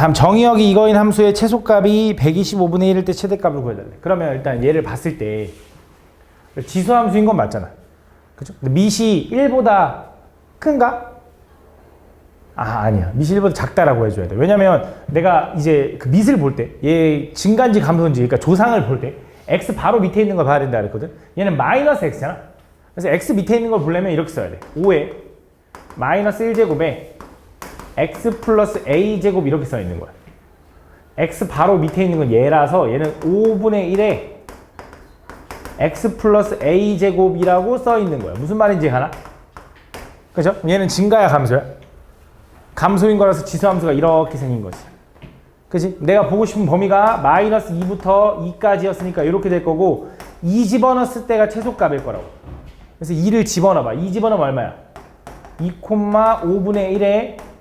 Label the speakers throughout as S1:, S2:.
S1: 다음 정의역이 이거인 함수의 최소값이 125분의 1일 때 최대값을 구해달래. 그러면 일단 얘를 봤을 때 지수함수인 건 맞잖아. 그죠? 근데 밑이 1보다 큰가? 아니야. 밑이 1보다 작다라고 해줘야 돼. 왜냐면 내가 이제 그 밑을 볼 때, 얘 증가인지 감소인지, 그러니까 조상을 볼 때, x 바로 밑에 있는 걸 봐야 된다 그랬거든? 얘는 마이너스 x잖아. 그래서 x 밑에 있는 걸 보려면 이렇게 써야 돼. 5에 마이너스 1제곱에 x 플러스 a제곱 이렇게 써 있는 거야. x 바로 밑에 있는 건 얘라서 얘는 5분의 1에 x 플러스 a제곱이라고 써 있는 거야. 무슨 말인지 가나? 그죠? 얘는 증가야 감소야? 감소인 거라서 지수함수가 이렇게 생긴 거지. 그지? 내가 보고 싶은 범위가 마이너스 2부터 2까지였으니까 이렇게 될 거고 2 집어넣었을 때가 최소값일 거라고. 그래서 2를 집어넣어봐. 2 집어넣으면 얼마야? 2,5분의 1에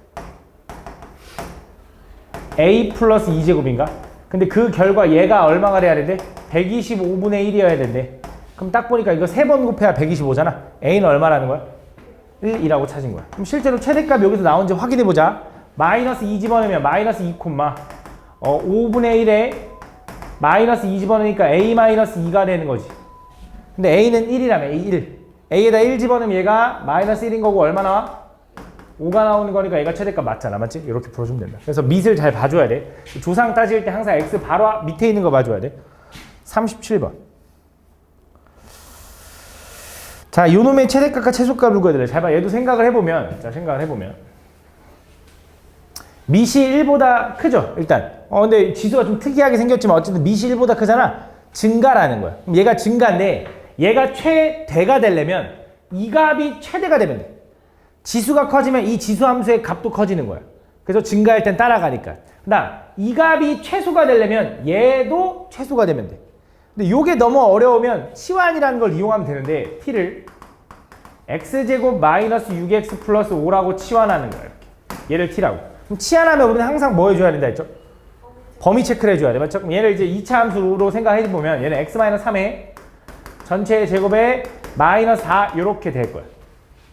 S1: a 플러스 2제곱인가? 근데 그 결과 얘가 얼마가 돼야 되는데? 125분의 1이어야 된대. 그럼 딱 보니까 이거 3번 곱해야 125잖아. a는 얼마라는 거야? 1이라고 찾은 거야. 그럼 실제로 최대값 여기서 나온지 확인해 보자. 마이너스 2 집어넣으면 마이너스 2, 5분의 1에 마이너스 2 집어넣으니까 a 마이너스 2가 되는 거지. 근데 a는 1이라며. a 1. a에다 1 집어넣으면 얘가 마이너스 1인 거고 얼마 나와? 5가 나오는 거니까 얘가 최대값 맞잖아. 맞지? 이렇게 풀어주면 된다. 그래서 밑을 잘 봐줘야 돼. 조상 따질 때 항상 x 바로 밑에 있는 거 봐줘야 돼. 37번. 자, 요놈의 최대값과 최소값을 구해야 돼. 잘 봐. 얘도 생각을 해보면, 자, 생각을 해보면. 밑이 1보다 크죠? 일단. 근데 지수가 좀 특이하게 생겼지만 어쨌든 밑이 1보다 크잖아? 증가라는 거야. 그럼 얘가 증가인데, 얘가 최대가 되려면 이 값이 최대가 되면 돼. 지수가 커지면 이 지수함수의 값도 커지는 거야. 그래서 증가할 땐 따라가니까. 그다음 이 값이 최소가 되려면 얘도 최소가 되면 돼. 근데 요게 너무 어려우면 치환이라는 걸 이용하면 되는데 t를 x제곱 마이너스 6x 플러스 5라고 치환하는 거야. 이렇게. 얘를 t라고. 그럼 치환하면 우리는 항상 뭐 해줘야 된다 했죠? 범위 체크를 해줘야 돼. 맞죠? 그럼 얘를 이제 2차 함수로 생각해보면 얘는 x 마이너스 3에 전체 제곱에 마이너스 4 이렇게 될 거야.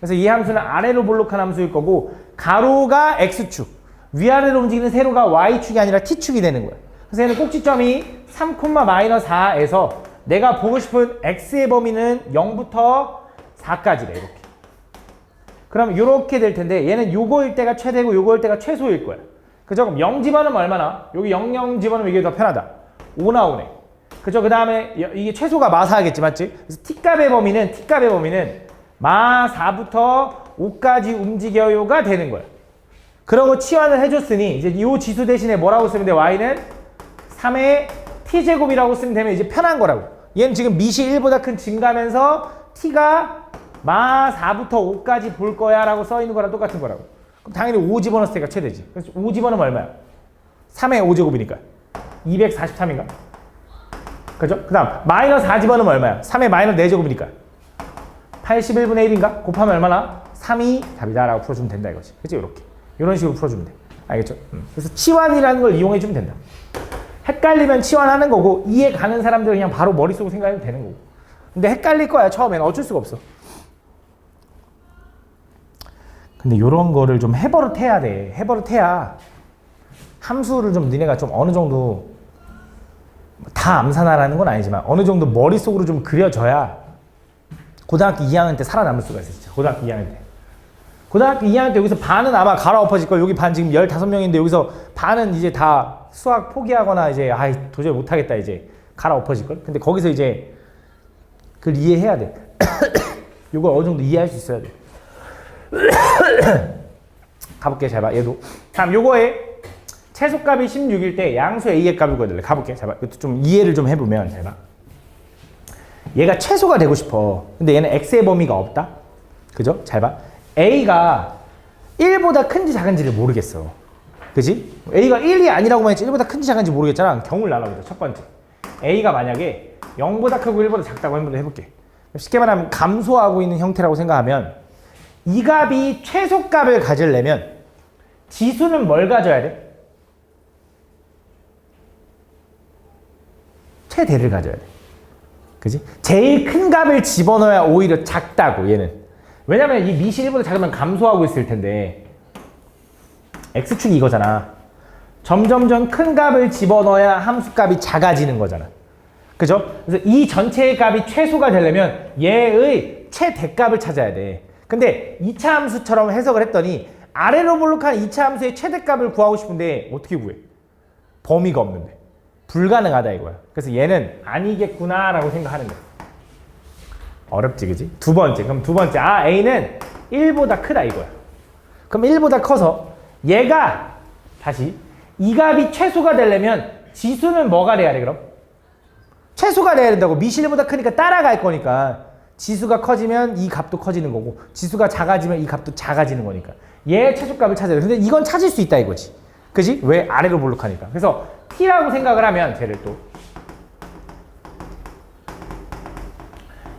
S1: 그래서 이 함수는 아래로 볼록한 함수일 거고 가로가 x축, 위아래로 움직이는 세로가 y축이 아니라 t축이 되는 거야. 그래서 얘는 꼭지점이 3,-4에서 내가 보고 싶은 x의 범위는 0부터 4까지래. 이렇게. 그럼 이렇게 될 텐데 얘는 요거일 때가 최대고 요거일 때가 최소일 거야. 그죠? 그럼 0 집어넣으면 얼마나? 여기 0, 0 집어넣으면 이게 더 편하다. 5 나오네. 그죠? 그 다음에 이게 최소가 마4겠지, 맞지? 그래서 t값의 범위는 마4부터 5까지 움직여요가 되는 거야. 그러고 치환을 해줬으니 이제 이 지수 대신에 뭐라고 쓰면 돼? y는 3의 t제곱이라고 쓰면 되면 이제 편한 거라고. 얘는 지금 밑이 1보다 큰 증가면서 t가 마4부터 5까지 볼 거야 라고 써 있는 거랑 똑같은 거라고. 그럼 당연히 5 집어넣었을 때가 최대지. 그래서 5 집어넣으면 얼마야? 3의 5제곱이니까 243인가? 그죠? 그 다음 마이너스 4 집어넣으면 얼마야? 3의 마이너스 4제곱이니까 81분의 1인가? 곱하면 얼마나? 3이 답이다 라고 풀어주면 된다 이거지. 그치? 이렇게. 이런 식으로 풀어주면 돼. 알겠죠? 그래서 치환이라는 걸 이용해주면 된다. 헷갈리면 치환하는 거고 이해 가는 사람들은 그냥 바로 머릿속으로 생각해도 되는 거고. 근데 헷갈릴 거야 처음에는. 어쩔 수가 없어. 근데 이런 거를 좀 해버릇해야 돼. 해버릇해야 함수를 좀 니네가 좀 어느 정도 다 암산하라는 건 아니지만 어느 정도 머릿속으로 좀 그려져야 고등학교 2학년 때 살아남을 수가 있어. 진짜. 고등학교 2학년 때. 고등학교 2학년 때 여기서 반은 아마 갈아엎어질 걸. 여기 반 지금 15명인데 여기서 반은 이제 다 수학 포기하거나 이제 도저히 못하겠다 이제 갈아엎어질 걸. 근데 거기서 이제 그걸 이해해야 돼. 이걸 어느 정도 이해할 수 있어야 돼. 가볼게. 잘 봐. 얘도. 다음 요거에 최소값이 16일 때 양수 a의 값을 구해달래. 가볼게. 잘 봐. 이것도 좀 이해를 좀 해보면 잘 봐. 얘가 최소가 되고 싶어. 근데 얘는 x의 범위가 없다. 그죠? 잘 봐. a가 1보다 큰지 작은지를 모르겠어. 그지? a가 1이 아니라고만 했지 1보다 큰지 작은지 모르겠잖아. 경우를 나눠보자. 첫 번째. a가 만약에 0보다 크고 1보다 작다고 한번 해볼게. 쉽게 말하면 감소하고 있는 형태라고 생각하면 이 값이 최소값을 가지려면 지수는 뭘 가져야 돼? 최대를 가져야 돼. 그지? 제일 큰 값을 집어넣어야 오히려 작다고 얘는. 왜냐면 이 밑이 1보다 작으면 감소하고 있을 텐데 x축이 이거잖아. 점점점 큰 값을 집어넣어야 함수값이 작아지는 거잖아. 그죠? 그래서 이 전체의 값이 최소가 되려면 얘의 최대값을 찾아야 돼. 근데 2차 함수처럼 해석을 했더니 아래로 볼록한 2차 함수의 최대값을 구하고 싶은데 어떻게 구해? 범위가 없는데. 불가능하다 이거야. 그래서 얘는 아니겠구나 라고 생각하는 거야. 어렵지 그지? 두 번째. 그럼 두 번째. A는 1보다 크다 이거야. 그럼 1보다 커서 얘가 다시 이 값이 최소가 되려면 지수는 뭐가 돼야 돼 그럼? 최소가 돼야 된다고. 미시 1보다 크니까 따라갈 거니까 지수가 커지면 이 값도 커지는 거고 지수가 작아지면 이 값도 작아지는 거니까 얘 최소값을 찾아야 돼. 근데 이건 찾을 수 있다 이거지. 그지? 왜? 아래로 볼록하니까. 그래서 t라고 생각을 하면 쟤를 또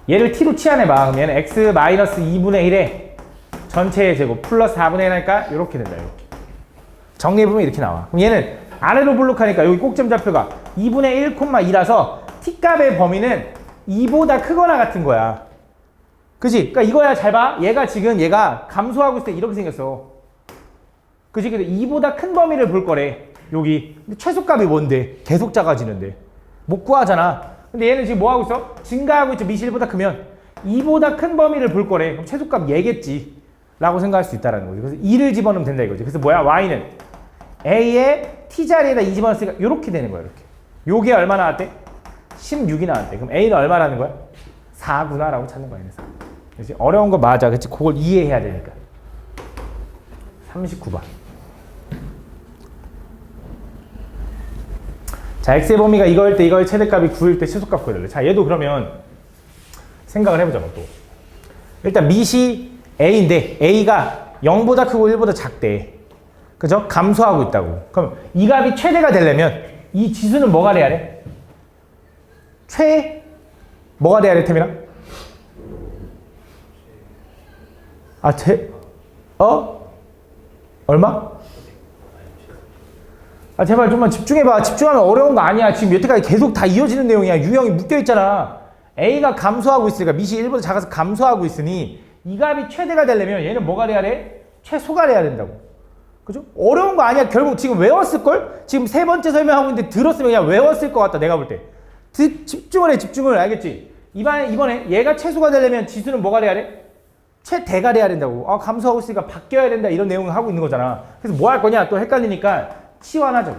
S1: 얘를 t로 치환해봐. 그럼 얘는 x-2분의 1에 전체의 제곱 플러스 4분의 1 하니까 이렇게 된다. 이렇게 정리해보면 이렇게 나와. 그럼 얘는 아래로 볼록하니까 여기 꼭점 좌표가 2분의 1,2라서 t값의 범위는 2보다 크거나 같은 거야. 그치? 그러니까 이거야. 잘 봐. 얘가 지금 얘가 감소하고 있을 때 이렇게 생겼어. 그치? 근데 2보다 큰 범위를 볼 거래. 여기. 근데 최소값이 뭔데? 계속 작아지는데. 못 구하잖아. 근데 얘는 지금 뭐 하고 있어? 증가하고 있죠. 미시 1보다 크면 2보다 큰 범위를 볼 거래. 그럼 최소값 얘겠지. 라고 생각할 수 있다는 거지. 그래서 2를 집어넣으면 된다 이거지. 그래서 뭐야? y는 a의 t자리에다 2 집어넣었으니까 이렇게 되는 거야. 이렇게. 요게 얼마 나왔대? 16이 나왔대. 그럼 a는 얼마라는 거야? 4구나 라고 찾는 거야. 그래서 어려운 거 맞아. 그치? 그걸 이해해야 되니까. 39번. 자, x의 범위가 이거일 때 이거의 최대값이 9일 때 최소값 구해달래. 자, 얘도 그러면 생각을 해보자. 또 일단 미시 a인데 a가 0보다 크고 1보다 작대. 그죠? 감소하고 있다고. 그럼 이 값이 최대가 되려면 이 지수는 뭐가 돼야 돼? 뭐가 돼야 돼, 태민아? 얼마? 제발 좀만 집중해봐. 집중하면 어려운 거 아니야. 지금 여태까지 계속 다 이어지는 내용이야. 유형이 묶여있잖아. A가 감소하고 있으니까 미시 1보다 작아서 감소하고 있으니 이 값이 최대가 되려면 얘는 뭐가 돼야 돼? 최소가 돼야 된다고. 그죠? 어려운 거 아니야. 결국 지금 외웠을걸? 지금 세 번째 설명하고 있는데 들었으면 그냥 외웠을 것 같다. 내가 볼 때. 집중을 해. 집중을. 알겠지? 이번에 얘가 최소가 되려면 지수는 뭐가 돼야 돼? 최대가 돼야 된다고. 감소하고 있으니까 바뀌어야 된다. 이런 내용을 하고 있는 거잖아. 그래서 뭐 할 거냐? 또 헷갈리니까 치환하자고.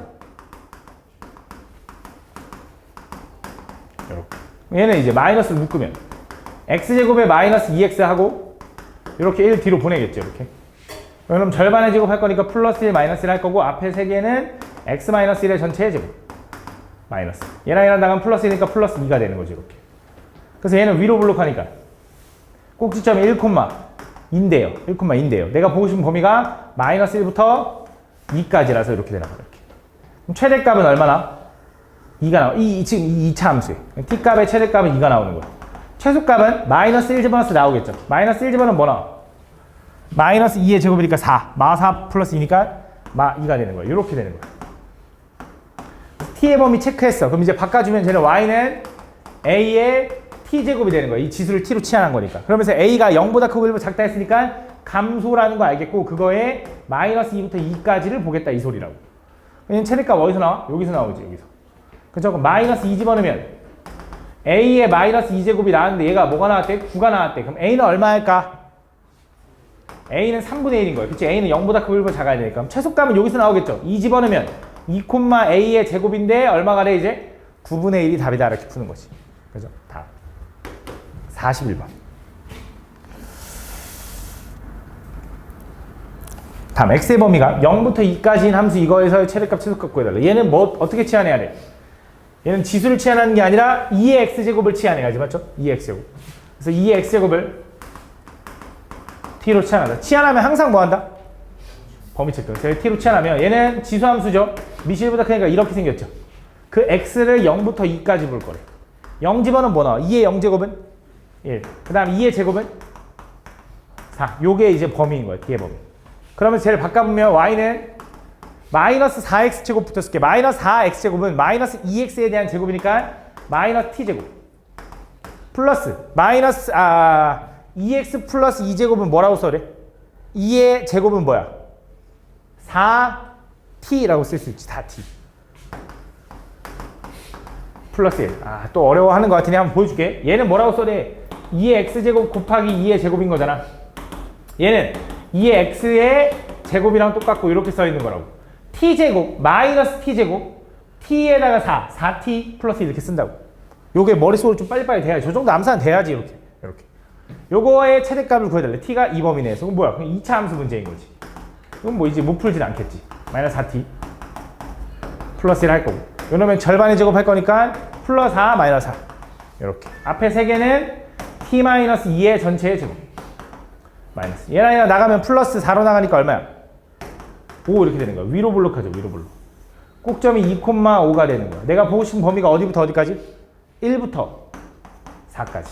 S1: 이렇게. 얘는 이제 마이너스를 묶으면 x제곱에 마이너스 2x 하고 이렇게 1 뒤로 보내겠죠. 이렇게. 그럼 절반의 제곱 할 거니까 플러스 1 마이너스 1 할 거고 앞에 세 개는 x 마이너스 1의 전체의 제곱 마이너스 얘랑 나가면 플러스 1이니까 플러스 2가 되는 거지. 이렇게. 그래서 얘는 위로 블록하니까 꼭지점이 1,인데요. 1,인데요. 내가 보고 싶은 범위가 마이너스 1부터 2까지라서 이렇게 되나 봐요. 이렇게. 그럼 최대값은 얼마나? 2가 나와. 지금 2차 함수에. t값의 최대값은 2가 나오는 거야. 최소값은 마이너스 1 집어넣어서 나오겠죠. 마이너스 1 집어넣으면 뭐 나와? 마이너스 2의 제곱이니까 4. 마4 플러스 2니까 마2가 되는 거야. 이렇게 되는 거야. t의 범위 체크했어. 그럼 이제 바꿔주면 쟤는 y는 a의 t제곱이 되는 거야. 이 지수를 t로 치환한 거니까. 그러면서 a가 0보다 크고 1보다 작다 했으니까 감소라는 거 알겠고 그거에 마이너스 2부터 2까지를 보겠다 이 소리라고. 왜냐면 최대값 어디서 나와? 여기서 나오지. 여기서. 그죠? 그럼 마이너스 2 집어넣으면 a의 마이너스 2제곱이 나왔는데 얘가 뭐가 나왔대? 9가 나왔대. 그럼 a는 얼마일까? a는 3분의 1인 거예요. 그치? a는 0보다 크고 1보다 작아야 되니까. 그럼 최소값은 여기서 나오겠죠. 2 집어넣으면 2, a의 제곱인데 얼마가 돼 이제? 9분의 1이 답이다. 이렇게 푸는 거지. 그죠? 답. 41번. 다음 x의 범위가 0부터 2까지인 함수 이거에서의 최대값 최소값 구해달라. 얘는 뭐 어떻게 치환해야 돼? 얘는 지수를 치환하는 게 아니라 2의 x제곱을 치환해야지. 맞죠? 2의 x제곱. 그래서 2의 x제곱을 t로 치환하자. 치환하면 항상 뭐 한다? 범위 체크. 제가 t로 치환하면 얘는 지수 함수죠. 미시 1보다 크니까 이렇게 생겼죠. 그 x를 0부터 2까지 볼 거래. 0 집어넣으면 뭐 나와? 2의 0제곱은 1. 그 다음 2의 제곱은 4. 요게 이제 범위인 거예요. t의 범위. 그러면 쟤를 바꿔보면 y는 마이너스 4x제곱 붙었을게. 마이너스 4x제곱은 마이너스 2x에 대한 제곱이니까 마이너스 t제곱. 플러스 마이너스 2x 플러스 2제곱은 뭐라고 써래? 2의 제곱은 뭐야? t라고 쓸 수 있지. 다 t. 플러스 1. 또 어려워하는 것 같으니 한번 보여줄게. 얘는 뭐라고 써래? 2의 x제곱 곱하기 2의 제곱인 거잖아. 얘는 2의 x의 제곱이랑 똑같고 이렇게 써 있는 거라고. t제곱 마이너스 t제곱 t에다가 4t 플러스 이렇게 쓴다고. 요게 머릿속으로 좀 빨리빨리 돼야지. 저 정도 암산은 돼야지. 이렇게 요거의 최대값을 구해달래. t가 이 범위 내에서. 그럼 뭐야? 그럼 2차 함수 문제인 거지. 그럼 뭐 이제 못 풀진 않겠지. 마이너스 4t 플러스 1 할 거고, 요놈은 절반의 제곱 할 거니까 플러스 4 마이너스 4 이렇게. 앞에 세 개는 t 마이너스 2의 전체의 제곱 마이너스 얘랑 나가면 플러스 4로 나가니까 얼마야? 5 이렇게 되는 거야. 위로 블록하죠. 위로 블록. 꼭점이 2,5가 되는 거야. 내가 보고 싶은 범위가 어디부터 어디까지? 1부터 4까지.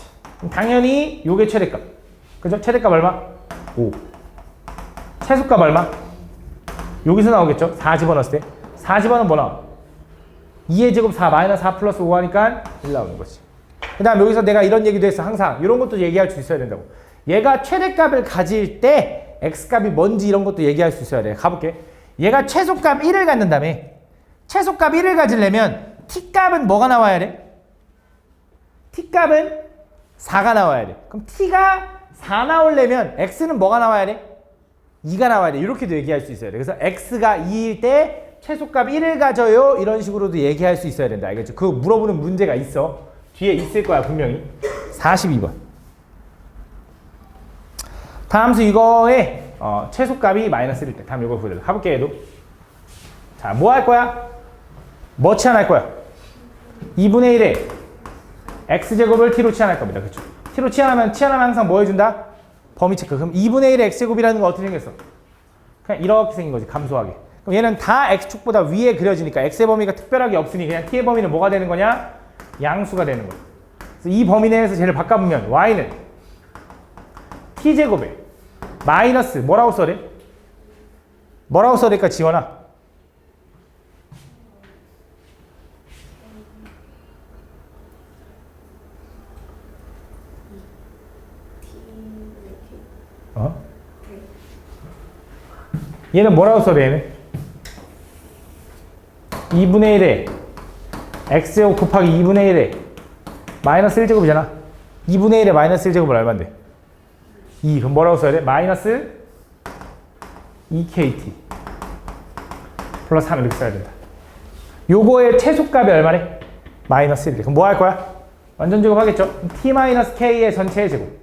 S1: 당연히 요게 최대값. 그죠? 최대값 얼마? 5. 최소값 얼마? 여기서 나오겠죠? 4 집어넣었을 때. 4 집어넣으면 뭐 나와? 2의 제곱 4 마이너스 4 플러스 5 하니까 1 나오는 거지. 그 다음 여기서 내가 이런 얘기도 했어. 항상 이런 것도 얘기할 수 있어야 된다고. 얘가 최대값을 가질 때 x값이 뭔지 이런 것도 얘기할 수 있어야 돼. 가볼게. 얘가 최소값 1을 갖는 다음에 최소값 1을 가지려면 t값은 뭐가 나와야 돼? t값은 4가 나와야 돼. 그럼 t가 4 나오려면 x는 뭐가 나와야 돼? 2가 나와야 돼. 이렇게도 얘기할 수 있어야 돼. 그래서 x가 2일 때 최소값 1을 가져요. 이런 식으로도 얘기할 수 있어야 된다. 알겠죠? 그거 물어보는 문제가 있어. 뒤에 있을 거야 분명히. 42번. 다음 수 이거의 최소값이 마이너스 1일 때. 다음 이거 보여드릴게요. 가볼게 얘도. 자, 뭐 할 거야? 뭐 치환할 거야? 2분의 1에 x제곱을 t로 치환할 겁니다. 그렇죠? t로 치환하면 항상 뭐 해준다? 범위 체크. 그럼 2분의 1의 x제곱이라는 거 어떻게 생겼어? 그냥 이렇게 생긴 거지. 감소하게. 그럼 얘는 다 x축보다 위에 그려지니까 x의 범위가 특별하게 없으니 그냥 t의 범위는 뭐가 되는 거냐? 양수가 되는 거야. 그래서 이 범위 내에서 쟤를 바꿔보면 y는 t제곱에 마이너스 뭐라고 써래? 뭐라고 써야될까 지원아? 얘는 뭐라고 써야 돼? 2분의 1에 x제곱 곱하기 2분의 1에 마이너스 1제곱이잖아. 2분의 1에 마이너스 1제곱은 얼마인데? 2. 그럼 뭐라고 써야 돼? 마이너스 2kt 플러스 3 이렇게 써야 된다. 요거의 최소값이 얼마래? 마이너스 1. 그럼 뭐 할 거야? 완전 제곱하겠죠? t 마이너스 k의 전체의 제곱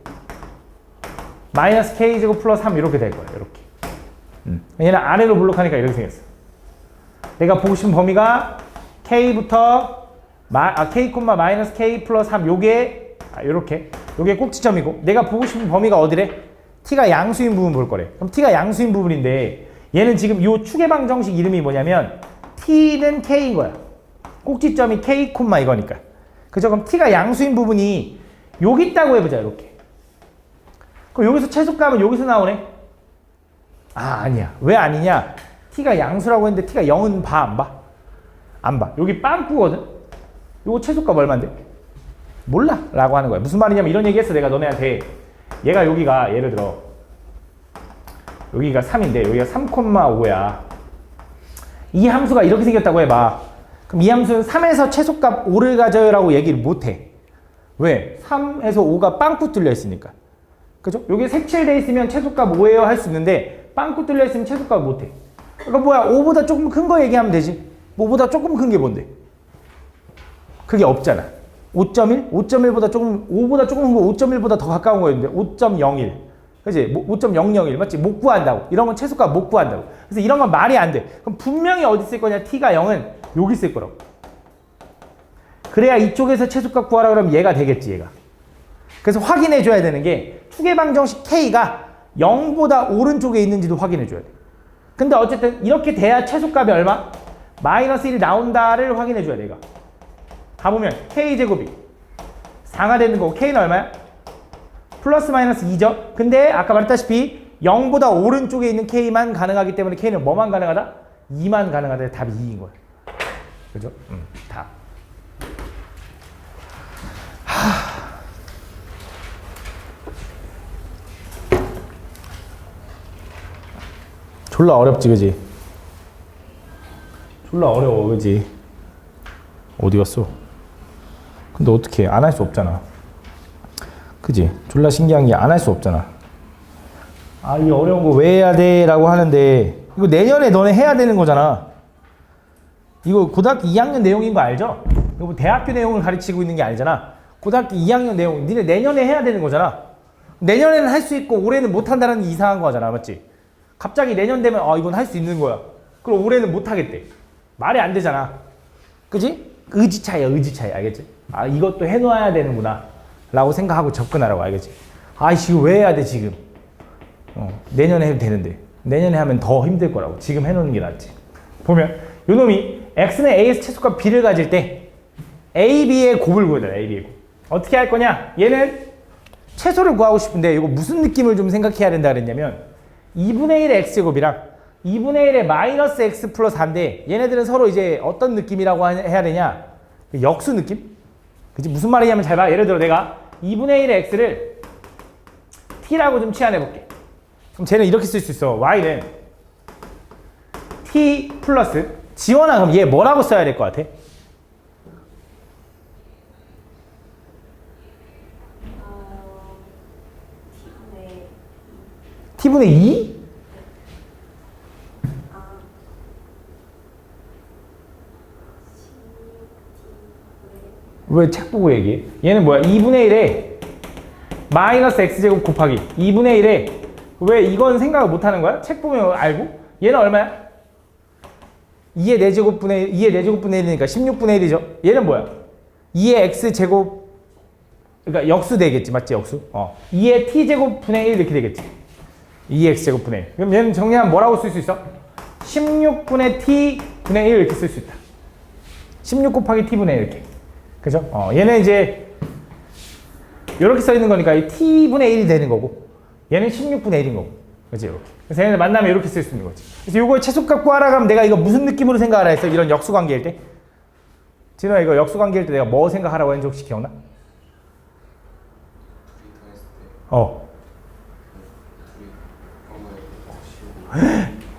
S1: 마이너스 k제곱 플러스 3 이렇게 될 거야. 이렇게. 얘는 아래로 블록하니까 이렇게 생겼어. 내가 보고 싶은 범위가 k부터 k, 마이너스 k 플러스 3 요게 요렇게 요게 꼭지점이고 내가 보고 싶은 범위가 어디래? t가 양수인 부분 볼 거래. 그럼 t가 양수인 부분인데 얘는 지금 요 추계방 정식 이름이 뭐냐면 t는 k인 거야. 꼭지점이 k, 이거니까. 그죠? 그럼 t가 양수인 부분이 여기 있다고 해보자. 이렇게. 그럼 여기서 최소값은 여기서 나오네? 아니야. 왜 아니냐? t가 양수라고 했는데 t가 0은 봐? 안 봐? 안 봐. 여기 빵꾸거든? 요거 최소값 얼만데? 몰라 라고 하는 거야. 무슨 말이냐면 이런 얘기 했어. 내가 너네한테 얘가 여기가 예를 들어 여기가 3인데 여기가 3,5야. 이 함수가 이렇게 생겼다고 해봐. 그럼 이 함수는 3에서 최소값 5를 가져요 라고 얘기를 못해. 왜? 3에서 5가 빵꾸 뚫려 있으니까. 그죠? 여기 색칠돼 있으면 최소값 5예요 할 수 있는데 빵꾸 뚫려 있으면 최소값 못해. 그러니까 뭐야? 5보다 조금 큰 거 얘기하면 되지. 5보다 조금 큰 게 뭔데? 그게 없잖아. 5.1? 5.1보다 조금 5보다 조금 큰 거 5.1보다 더 가까운 거였는데 5.01. 그지? 5.001 맞지? 못 구한다고. 이런 건 최소값 못 구한다고. 그래서 이런 건 말이 안 돼. 그럼 분명히 어디 쓸 거냐? t가 0은 여기 쓸 거라고. 그래야 이쪽에서 최소값 구하라 그러면 얘가 되겠지, 얘가. 그래서 확인해 줘야 되는 게 추계방정식 k가 0보다 오른쪽에 있는지도 확인해 줘야 돼. 근데 어쨌든 이렇게 돼야 최소값이 얼마? 마이너스 1이 나온다를 확인해 줘야 돼, 얘가. 가보면 k제곱이 4가 되는 거고 k는 얼마야? 플러스 마이너스 2죠? 근데 아까 말했다시피 0보다 오른쪽에 있는 k만 가능하기 때문에 k는 뭐만 가능하다? 2만 가능하다. 답이 2인 거야. 그죠? 답. 졸라 어렵지, 그지? 졸라 어려워, 그지? 어디 갔어? 근데 어떻게 안 할 수 없잖아. 그지? 졸라 신기한 게 안 할 수 없잖아. 아, 이 어려운 거 왜 해야 돼? 라고 하는데 이거 내년에 너네 해야 되는 거잖아. 이거 고등학교 2학년 내용인 거 알죠? 이거 뭐 대학교 내용을 가르치고 있는 게 아니잖아. 고등학교 2학년 내용, 니네 내년에 해야 되는 거잖아. 내년에는 할 수 있고 올해는 못 한다는 게 이상한 거잖아, 맞지? 갑자기 내년 되면 이건 할 수 있는 거야. 그럼 올해는 못 하겠대. 말이 안 되잖아. 그지? 의지 차이야, 의지 차이. 알겠지? 아, 이것도 해놓아야 되는구나 라고 생각하고 접근하라고. 알겠지? 아이씨, 이거 왜 해야 돼 지금? 내년에 해도 되는데 내년에 하면 더 힘들 거라고. 지금 해놓는 게 낫지. 보면 요놈이 x는 a에서 최소값 b를 가질 때 a, b의 곱을 구해야 돼. a, b의 곱. 어떻게 할 거냐? 얘는 최소를 구하고 싶은데 이거 무슨 느낌을 좀 생각해야 된다 그랬냐면 2분의 1의 x제곱이랑 2분의 1의 마이너스 x 플러스 4인데 얘네들은 서로 이제 어떤 느낌이라고 해야 되냐? 역수 느낌? 그치? 무슨 말이냐면 잘 봐. 예를 들어 내가 2분의 1의 x를 t라고 좀 치환해볼게. 그럼 쟤는 이렇게 쓸 수 있어. y는 t 플러스 지원아, 그럼 얘 뭐라고 써야 될 것 같아? t분의 2? 왜 책 보고 얘기해? 얘는 뭐야? 2분의 1에 마이너스 x제곱 곱하기 2분의 1에 왜 이건 생각을 못 하는 거야? 책 보면 알고? 얘는 얼마야? 2의 4제곱분의 2의 4제곱분의 1이니까 16분의 1이죠. 얘는 뭐야? 2의 x제곱, 그러니까 역수 되겠지, 맞지? 역수. 2의 t제곱분의 1 이렇게 되겠지. 2의 x제곱분의 1. 그럼 얘는 정리하면 뭐라고 쓸 수 있어? 16분의 t분의 1 이렇게 쓸 수 있다. 16 곱하기 t분의 1 이렇게. 그죠? 얘는 이제 이렇게 써 있는 거니까 이 t분의 1이 되는 거고 얘는 16분의 1인 거고. 그치? 이렇게. 그래서 얘네들 만나면 이렇게 쓸 수 있는 거지. 그래서 이거 최소값 구하라 그러면 내가 이거 무슨 느낌으로 생각하라 했어? 이런 역수관계일 때? 진호야, 이거 역수관계일 때 내가 뭐 생각하라고 했는지 혹시 기억나?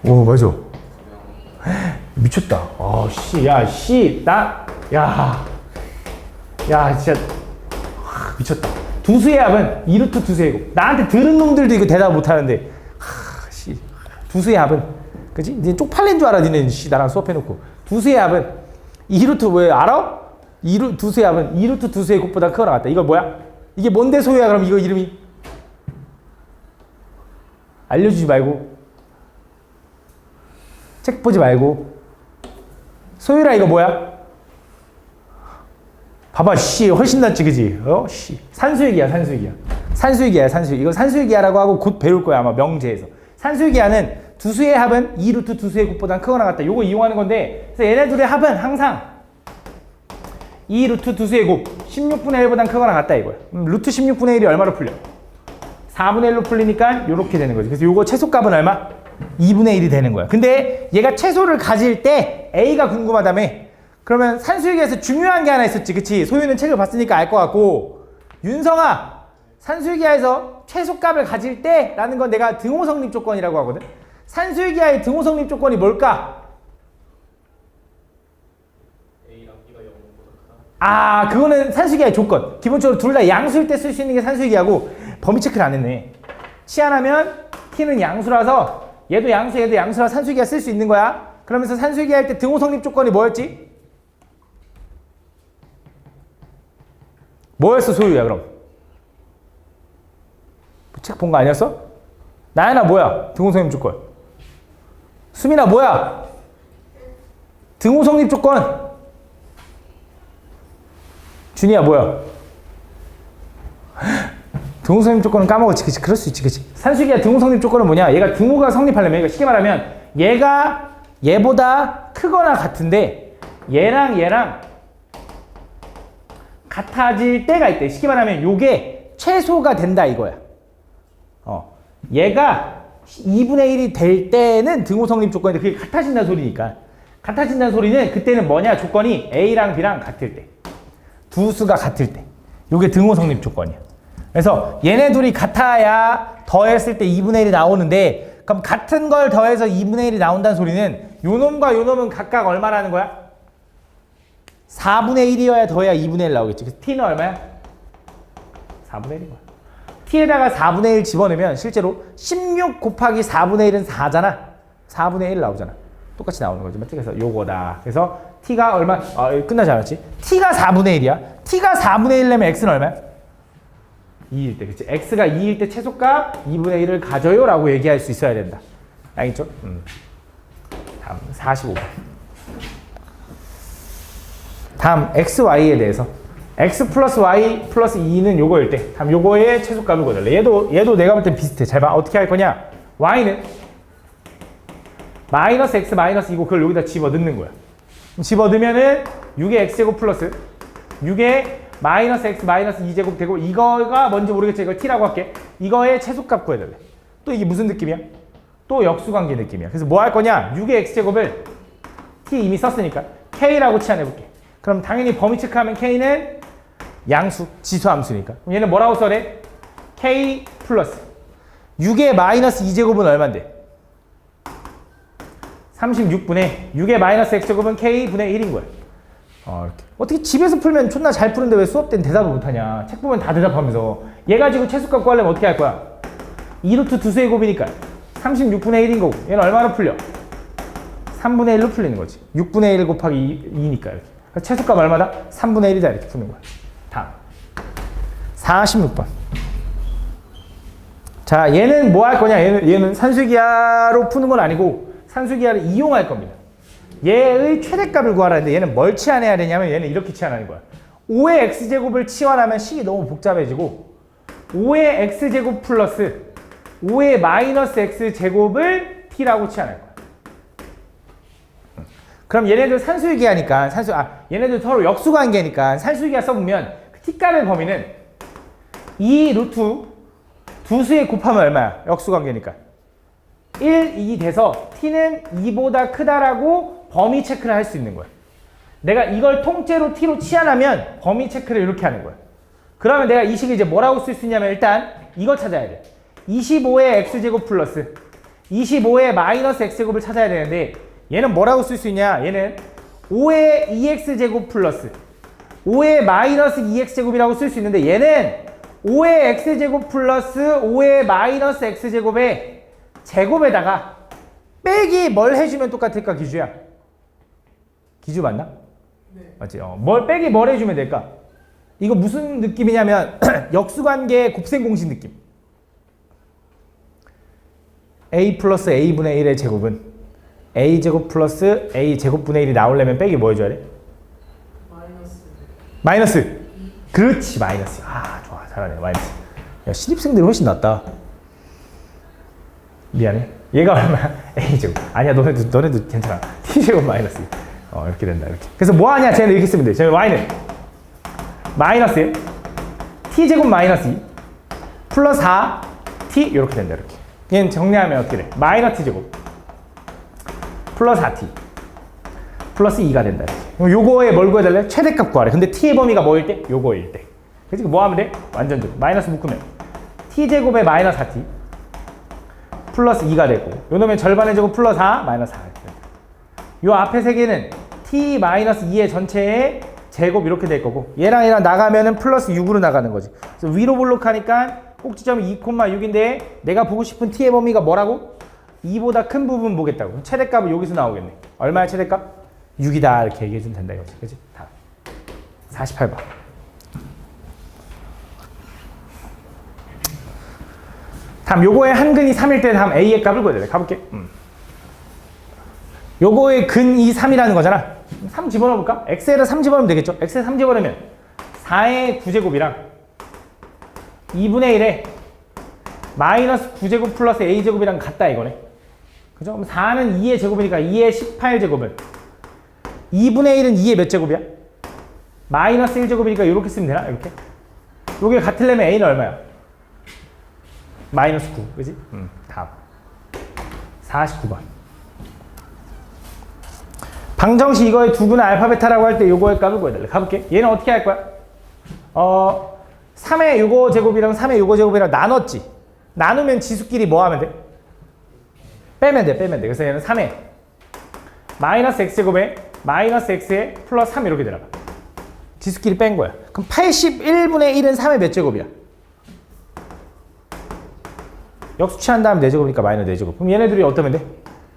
S1: 오, 맞아. 미쳤다. 진짜 미쳤다. 두수의 합은 2루트 두수의 곱. 나한테 들은 놈들도 이거 대답 못하는데 두수의 합은, 그치? 이제 쪽팔린 줄 알아, 니네 나랑 수업해놓고. 두수의 합은 2루트, 왜 알아? 두수의 합은 2루트 두수의 곱보다 크거나 같다. 이거 뭐야? 이게 뭔데 소유야? 그럼 이거 이름이 알려주지 말고 책 보지 말고 소유라. 이거 뭐야? 봐봐, 훨씬 낫지, 그지? 산수유기야, 산수유기야. 산수유기야, 산수유기. 이거 산수유기야라고 하고 곧 배울 거야, 아마 명제에서. 산수유기야는 두수의 합은 2루트 두수의 곱보다 크거나 같다. 요거 이용하는 건데, 그래서 얘네 둘의 합은 항상 2루트 두수의 곱 16분의 1보다 크거나 같다 이거야. 루트 16분의 1이 얼마로 풀려? 4분의 1로 풀리니까 요렇게 되는 거지. 그래서 요거 최소값은 얼마? 2분의 1이 되는 거야. 근데 얘가 최소를 가질 때 A가 궁금하다며. 그러면 산수유기에서 중요한 게 하나 있었지, 그치? 소유는 책을 봤으니까 알 것 같고. 윤성아, 산수유기하에서 최소값을 가질 때 라는 건 내가 등호성립 조건이라고 하거든. 산수유기하의 등호성립 조건이 뭘까?
S2: A랑 B가 0보다 크다.
S1: 그거는 산수유기하의 조건. 기본적으로 둘 다 양수일 때 쓸 수 있는 게 산수유기하고 범위 체크를 안 했네. 치환하면 t는 양수라서 얘도 양수, 얘도 양수라 산수유기하 쓸 수 있는 거야. 그러면서 산수유기 할 때 등호성립 조건이 뭐였지? 뭐였어, 소유야, 그럼? 책 본 거 아니었어? 나연아, 뭐야? 등호성립 조건. 수민아, 뭐야? 등호성립 조건. 준이야, 뭐야? 등호성립 조건은 까먹었지, 그치? 그럴 수 있지, 그치? 산수기야 등호성립 조건은 뭐냐? 얘가 등호가 성립하려면, 그러니까 쉽게 말하면 얘가 얘보다 크거나 같은데 얘랑 같아질 때가 있대. 쉽게 말하면 요게 최소가 된다 이거야. 얘가 2분의 1이 될 때는 등호성립 조건인데 그게 같아진다는 소리니까. 같아진다는 소리는 그때는 뭐냐? 조건이 A랑 B랑 같을 때. 두 수가 같을 때. 요게 등호성립 조건이야. 그래서 얘네 둘이 같아야 더했을 때 2분의 1이 나오는데, 그럼 같은 걸 더해서 2분의 1이 나온다는 소리는 요 놈과 요 놈은 각각 얼마라는 거야? 4분의 1이어야 더해야 2분의 1 나오겠지. 그래서 t는 얼마야? 4분의 1인 거야. t에다가 4분의 1 집어넣으면 실제로 16 곱하기 4분의 1은 4잖아. 4분의 1 나오잖아. 똑같이 나오는 거지. 그래서 요거다. 그래서 t가 얼마? 끝나지 않았지? t가 4분의 1이야. t가 4분의 1 내면 x는 얼마야? 2일 때. 그치? x가 2일 때 최소값 2분의 1을 가져요 라고 얘기할 수 있어야 된다. 알겠죠? 다음 45번. 다음 xy에 대해서 x 플러스 y 플러스 2는 요거일 때 다음 요거의 최소값을 구해달래. 얘도 내가 볼 땐 비슷해. 잘 봐. 어떻게 할 거냐? y는 마이너스 x 마이너스 2고 그걸 여기다 집어넣는 거야. 집어넣으면은 6의 x제곱 플러스 6의 마이너스 x 마이너스 2제곱 되고 이거가 뭔지 모르겠지. 이걸 t라고 할게. 이거의 최소값 구해달래. 또 이게 무슨 느낌이야? 또 역수관계 느낌이야. 그래서 뭐 할 거냐? 6의 x제곱을 t 이미 썼으니까 k라고 치환해볼게. 그럼 당연히 범위 체크하면 k는 양수, 지수함수니까. 그럼 얘는 뭐라고 써래? k 플러스 6의 마이너스 2제곱은 얼만데? 36분의 6의 마이너스 x제곱은 k분의 1인 거야. 이렇게. 어떻게 집에서 풀면 존나 잘 푸는데 왜 수업 때는 대답을 못하냐. 책 보면 다 대답하면서. 얘 가지고 최소값 구하려면 어떻게 할 거야? 2루트 두수의 곱이니까 36분의 1인 거고 얘는 얼마로 풀려? 3분의 1로 풀리는 거지. 6분의 1 곱하기 2니까 이렇게. 최소값 얼마다? 3분의 1이다 이렇게 푸는 거야. 다음 46번. 자, 얘는 뭐 할 거냐? 얘는 산수기하로 푸는 건 아니고 산수기하를 이용할 겁니다. 얘의 최대값을 구하라는데 얘는 뭘 치환해야 되냐면 얘는 이렇게 치환하는 거야. 5의 x제곱을 치환하면 식이 너무 복잡해지고 5의 x제곱 플러스 5의 마이너스 x제곱을 t라고 치환할 거야. 그럼 얘네들 산수기하니까 얘네들 서로 역수관계니까 산수기하 써보면 그 t값의 범위는 2 루트 두수의 곱하면 얼마야? 역수관계니까 1, 2 돼서 t는 2보다 크다라고 범위 체크를 할 수 있는 거야. 내가 이걸 통째로 t로 치환하면 범위 체크를 이렇게 하는 거야. 그러면 내가 이 식을 이제 뭐라고 쓸 수 있냐면 일단 이거 찾아야 돼. 25의 x제곱 플러스 25의 마이너스 x제곱을 찾아야 되는데 얘는 뭐라고 쓸 수 있냐? 얘는 5의 2x제곱 플러스 5의 마이너스 2x제곱이라고 쓸 수 있는데 얘는 5의 x제곱 플러스 5의 마이너스 x제곱의 제곱에다가 빼기 뭘 해주면 똑같을까? 기주야. 기주 맞나?
S2: 네.
S1: 맞지? 빼기 뭘 해주면 될까? 이거 무슨 느낌이냐면 역수관계의 곱셈 공식 느낌. a 플러스 a분의 1의 제곱은 a제곱 플러스 a제곱분의 1이 나오려면 빼기 뭐 해줘야 돼? 마이너스. 그렇지, 마이너스. 아, 좋아. 잘하네, 마이너스. 야, 신입생들이 훨씬 낫다. 미안해. 얘가 얼마야? a제곱. 아니야, 너네도 괜찮아. t제곱 마이너스. 이렇게 된다, 이렇게. 그래서 뭐 하냐? 쟤는 이렇게 쓰면 돼. 쟤는 y는 마이너스 t제곱 마이너스 2 플러스 4t 이렇게 된다, 이렇게. 얘는 정리하면 어떻게 돼? 마이너스 t제곱 플러스 4t 플러스 2가 된다. 그럼 요거에 뭘 구해달래? 최대값 구하래. 근데 t의 범위가 뭐일 때? 요거일 때. 그래서 뭐 하면 돼? 완전 제곱. 마이너스 묶으면 t제곱에 마이너스 4t 플러스 2가 되고 요 놈의 절반의 제곱 플러스 4 마이너스 4. 요 앞에 세 개는 t 마이너스 2의 전체의 제곱 이렇게 될 거고 얘랑 나가면은 플러스 6으로 나가는 거지. 그래서 위로 볼록하니까 꼭지점이 2,6인데 내가 보고 싶은 t의 범위가 뭐라고? 2보다 큰 부분 보겠다고. 최대값은 여기서 나오겠네. 얼마야 최대값? 6이다 이렇게 얘기해주면 된다 이거지. 그치? 다음 48번. 다음 요거의 한 근이 3일 때 다음 a의 값을 구해야 돼. 가볼게. 요거의 근이 3이라는 거잖아. 3 집어넣어볼까? x에다 3 집어넣으면 되겠죠? x에 3 집어넣으면 4의 9제곱이랑 2분의 1에 마이너스 9제곱 플러스 a제곱이랑 같다 이거네. 그죠? 그럼 4는 2의 제곱이니까 2의 18제곱은 2분의 1은 2의 몇 제곱이야? 마이너스 1제곱이니까 이렇게 쓰면 되나? 이렇게? 요게 같으려면 a는 얼마야? 마이너스 9. 그지? 다음 49번. 방정식 이거의 두분의 알파 베타라고 할 때 요거의 값을 구해달래. 가볼게. 얘는 어떻게 할 거야? 3의 요거 제곱이랑 3의 요거 제곱이랑 나눴지? 나누면 지수끼리 뭐 하면 돼? 빼면 돼. 그래서 얘는 3의 마이너스 x제곱에 마이너스 x에 플러스 3 이렇게 들어가. 지수끼리 뺀 거야. 그럼 81분의 1은 3의 몇 제곱이야? 역수 취한 다음 4제곱이니까 마이너스 4제곱. 그럼 얘네들이 어떠면 돼?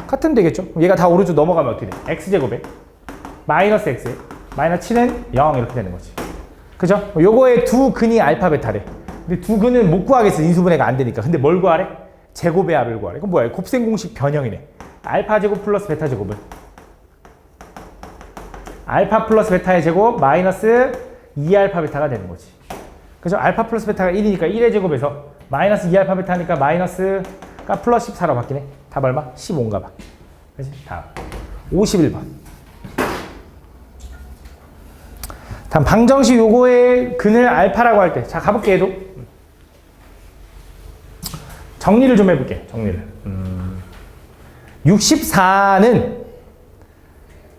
S1: 같으면 되겠죠? 그럼 얘가 다 오른쪽 넘어가면 어떻게 돼? x제곱에 마이너스 x에 마이너스 7은 0 이렇게 되는 거지. 그죠? 요거의 두 근이 알파 베타래. 근데 두 근은 못 구하겠어. 인수분해가 안 되니까. 근데 뭘 구하래? 제곱의 합을 구하래. 그럼 뭐야? 곱셈 공식 변형이네. 알파 제곱 플러스 베타 제곱은 알파 플러스 베타의 제곱 마이너스 2알파 베타가 되는 거지. 그죠? 알파 플러스 베타가 1이니까 1의 제곱에서 마이너스 2알파 베타니까 마이너스가 플러스 14로 바뀌네. 답 얼마? 15인가 봐. 그치? 다음 51번. 다음 방정식 요거의 근을 알파라고 할 때, 자 가볼게. 얘도 정리를 좀 해볼게. 정리를 64는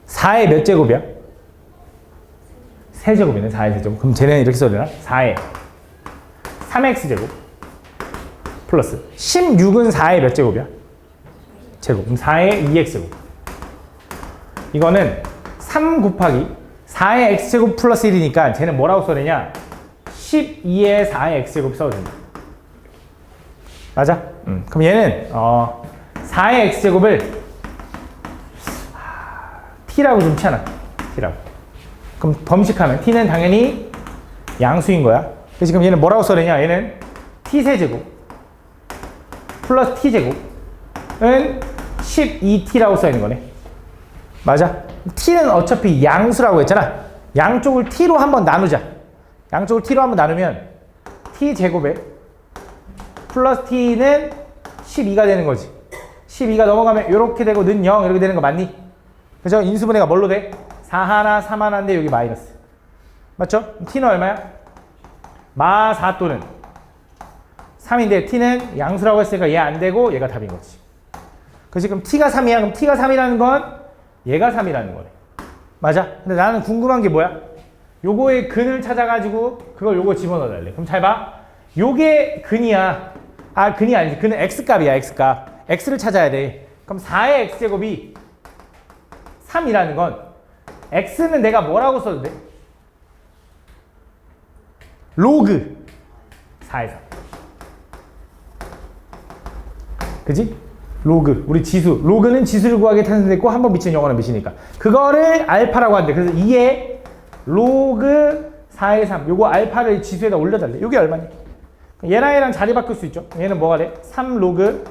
S1: 4의 몇 제곱이야? 세제곱이네. 4의 세제곱. 그럼 쟤네는 이렇게 써야 되나? 4의 3x제곱 플러스 16은 4의 몇 제곱이야? 제곱. 그럼 4의 2x제곱. 이거는 3 곱하기 4의 x제곱 플러스 1이니까 쟤는 뭐라고 써야 되냐? 12의 4의 x제곱 써도 된다. 맞아? 그럼 얘는 4의 x제곱을 t라고 좀 치아놔. t라고. 그럼 범식하면 t는 당연히 양수인 거야. 그래서 지금 얘는 뭐라고 써야 되냐? 얘는 t세제곱 플러스 t제곱은 12t라고 써 있는 거네. 맞아? t는 어차피 양수라고 했잖아. 양쪽을 t로 한번 나누자. 양쪽을 t로 한번 나누면 t제곱에 플러스 t는 12가 되는 거지. 12가 넘어가면 이렇게 되고 는 0 이렇게 되는 거 맞니? 그죠? 인수분해가 뭘로 돼? 4 하나 3 하나인데 여기 마이너스. 맞죠? t는 얼마야? 마 4 또는 3인데 t는 양수라고 했으니까 얘 안 되고 얘가 답인 거지. 그래서 지금 t가 3이야. 그럼 t가 3이라는 건 얘가 3이라는 거네. 맞아? 근데 나는 궁금한 게 뭐야? 요거의 근을 찾아가지고 그걸 요거 집어넣어 달래. 그럼 잘 봐. 요게 근이야. 아, 근이 아니지. 근은 x값이야. x값. x를 찾아야 돼. 그럼 4의 x제곱이 3이라는 건 x는 내가 뭐라고 써도 돼? 로그 4의 3. 그지? 로그. 우리 지수. 로그는 지수를 구하게 탄생됐고 한 번 미치는 영어는 몇이니까. 그거를 알파라고 하는데 그래서 2에 로그 4의 3. 요거 알파를 지수에다 올려달래. 요게 얼마니? 얘랑 얘랑 자리 바꿀 수 있죠. 얘는 뭐가 돼? 3 로그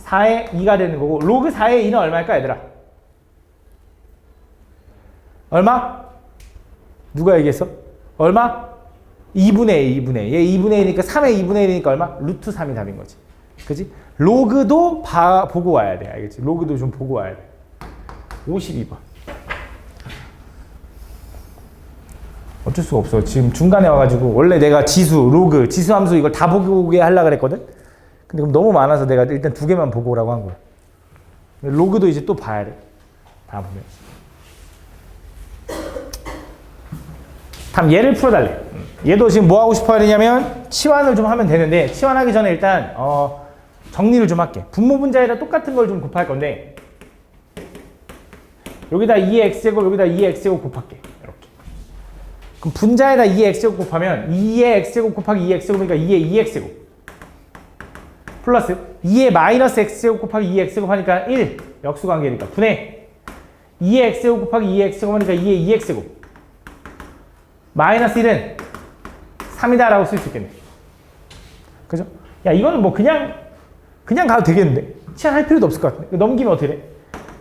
S1: 4의 2가 되는 거고 로그 4의 2는 얼마일까 얘들아? 얼마? 누가 얘기했어? 얼마? 2분의 1, 2분의 1. 얘 2분의 1이니까 3의 2분의 1이니까 얼마? 루트 3이 답인 거지. 그지? 로그도 보고 와야 돼. 알겠지? 로그도 좀 보고 와야 돼. 52번. 어쩔 수가 없어. 지금 중간에 와가지고 원래 내가 지수, 로그, 지수 함수 이걸 다 보게 하려고 그랬거든? 근데 그럼 너무 많아서 내가 일단 2개만 보고 오라고 한 거야. 로그도 이제 또 봐야 돼. 다음 보면. 다음 얘를 풀어달래. 얘도 지금 뭐 하고 싶어 하느냐면 치환을 좀 하면 되는데 치환하기 전에 일단 정리를 좀 할게. 분모 분자에다 똑같은 걸 좀 곱할 건데 여기다 2의 x제곱 여기다 2의 x제곱 곱할게. 이렇게. 그럼 분자에다 2의 x제곱 곱하면 2의 x제곱 곱하기 2의 x제곱이니까 2의 2x제곱 플러스 2의 마이너스 x제곱 곱하기 2의 x제곱 하니까 1 역수관계니까 분해 2의 x제곱 곱하기 2의 x제곱 하니까 2의 2x제곱 마이너스 1은 3이다 라고 쓸 수 있겠네. 그죠? 야 이거는 뭐 그냥 가도 되겠는데 치환할 필요도 없을 것 같은데 넘기면 어떻게 돼?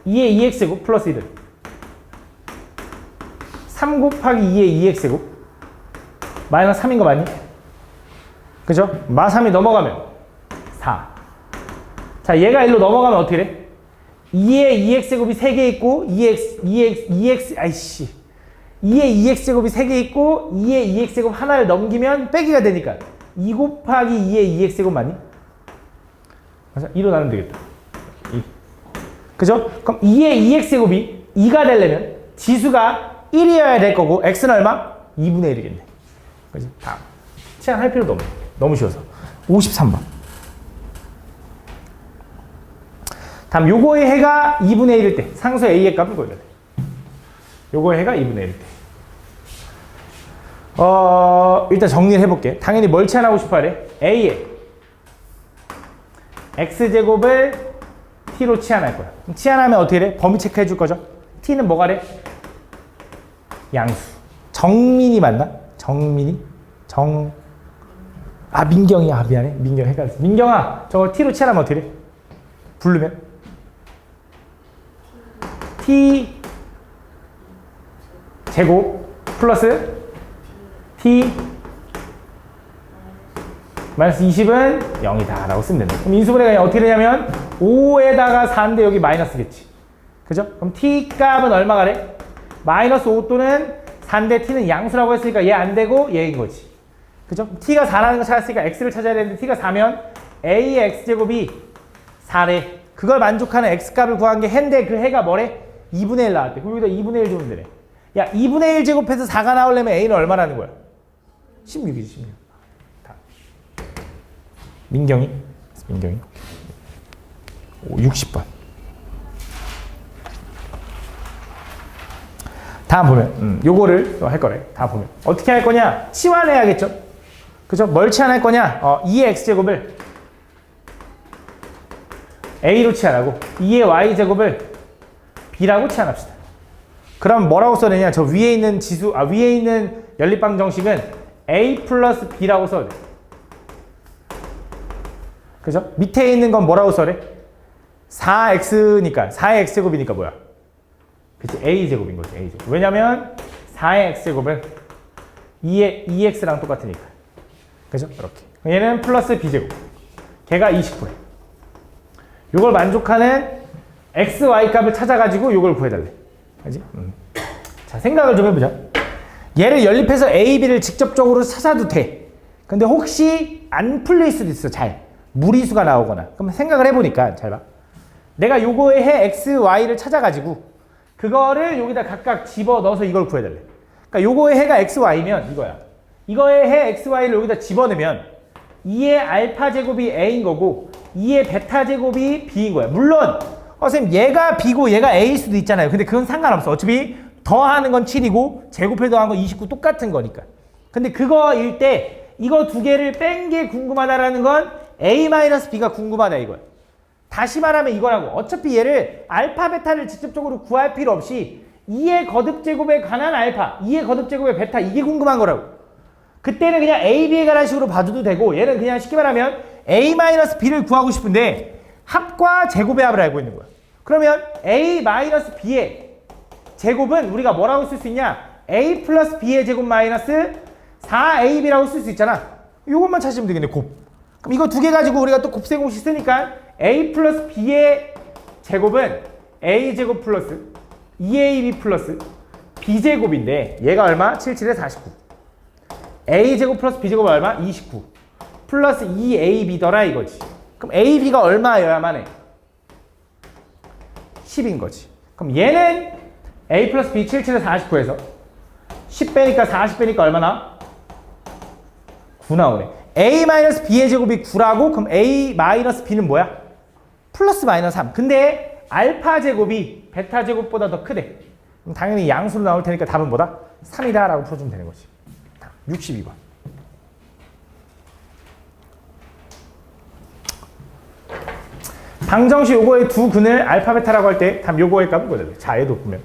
S1: 2의 2x제곱 플러스 1은 3 곱하기 2의 2x제곱 마이너스 3인 거 맞니? 그죠? 마 3이 넘어가면 4. 자 얘가 1로 넘어가면 어떻게 돼? 2의 2x제곱이 3개 있고 2의 2x제곱이 3개 있고 2의 2x제곱 하나를 넘기면 빼기가 되니까 2 곱하기 2의 2x제곱 맞니? 맞아? 2로 나누면 되겠다. 2. 그죠? 그럼 2의 2x제곱이 2가 되려면 지수가 1이어야 될 거고 x는 얼마? 2분의 1이겠네. 그지? 다음. 치환할 필요도 없네. 너무 쉬워서. 53번. 다음 요거의 해가 2분의 1일 때 상수 a의 값을 구해야 돼. 요거의 해가 2분의 1일 때. 일단 정리를 해볼게. 당연히 뭘 치환하고 싶어 하래? a에 x제곱을 t로 치환할 거야. 그럼 치환하면 어떻게 돼? 범위 체크해 줄 거죠? t는 뭐가 돼? 양수. 정민이 맞나? 정민이? 민경이. 미안해. 민경 헷갈렸어. 민경아, 저거 t로 치환하면 어떻게 돼? 부르면? t 제곱 플러스 t 마이너스 20은 0이다 라고 쓰면 된다. 그럼 인수분해가 어떻게 되냐면 5에다가 4인데 여기 마이너스겠지. 그죠? 그럼 t 값은 얼마가 돼? 마이너스 5 또는 4인데 t는 양수라고 했으니까 얘 안 되고 얘인 거지. 그죠? t가 4라는 거 찾았으니까 x를 찾아야 되는데 t가 4면 a의 x제곱이 4래. 그걸 만족하는 x값을 구한 게 해인데 그 해가 뭐래? 2분의 1 나왔대. 그럼 여기다 2분의 1 주면 되네. 야, 2분의 1 제곱해서 4가 나오려면 a는 얼마라는 거야? 16이지, 16. 민경이. 오, 60번. 다음 보면 요거를 할 거래. 다음 보면 어떻게 할 거냐? 치환해야겠죠. 그죠? 뭘 치환할 거냐? 2의 x제곱을 a로 치환하고 2의 y제곱을 b라고 치환합시다. 그럼 뭐라고 써야 되냐? 저 위에 있는 위에 있는 연립방 정식은 a 플러스 b라고 써야 돼. 그죠? 밑에 있는 건 뭐라고 써야 돼? 4x니까 4의 x제곱이니까 뭐야? 그치? a제곱인 거지. a제곱. 왜냐면 4의 x제곱은 2x랑 똑같으니까. 그죠? 이렇게. 얘는 플러스 b제곱. 걔가 29래. 요걸 만족하는 x, y 값을 찾아가지고 요걸 구해달래. 그지? 자, 생각을 좀 해보자. 얘를 연립해서 a, b를 직접적으로 찾아도 돼. 근데 혹시 안 풀릴 수도 있어. 잘. 무리수가 나오거나. 그럼 생각을 해보니까 잘 봐. 내가 요거의 해 x, y를 찾아가지고 그거를 여기다 각각 집어넣어서 이걸 구해달래. 그러니까 요거의 해가 x, y면 이거야. 이거의 해 x, y를 여기다 집어넣으면 2의 알파 제곱이 a인 거고 2의 베타 제곱이 b인 거야. 물론 선생님 얘가 b고 얘가 a일 수도 있잖아요. 근데 그건 상관없어. 어차피 더하는 건 7이고 제곱해 더한 건 29 똑같은 거니까. 근데 그거일 때 이거 두 개를 뺀 게 궁금하다라는 건 a-b가 궁금하다 이거야. 다시 말하면 이거라고. 어차피 얘를 알파 베타를 직접적으로 구할 필요 없이 2의 거듭제곱에 관한 알파, 2의 거듭제곱에 베타 이게 궁금한 거라고. 그때는 그냥 a, b에 관한 식으로 봐줘도 되고 얘는 그냥 쉽게 말하면 a-b를 구하고 싶은데 합과 제곱의 합을 알고 있는 거야. 그러면 a-b의 제곱은 우리가 뭐라고 쓸 수 있냐? a 플러스 b의 제곱 마이너스 4ab라고 쓸 수 있잖아. 이것만 찾으면 되겠네. 곱. 그럼 이거 두 개 가지고 우리가 또 곱셈 공식 쓰니까 a 플러스 b의 제곱은 a제곱 플러스 2ab 플러스 b제곱인데 얘가 얼마? 77에 49. a제곱 플러스 b제곱은 얼마? 29. 플러스 2ab더라 이거지. 그럼 ab가 얼마여야만 해? 10인 거지. 그럼 얘는 a 플러스 b 77에 49에서 10 빼니까 40 빼니까 얼마나? 9 나오네. a-b의 제곱이 9라고? 그럼 a-b는 뭐야? 플러스 마이너스 3. 근데 알파 제곱이 베타 제곱보다 더 크대. 그럼 당연히 양수로 나올 테니까 답은 뭐다? 3이다 라고 풀어주면 되는 거지. 62번. 방정식 요거의 두 근을 알파 베타라고 할 때 답 요거의 값을 구해야 돼. 자, 얘도 보면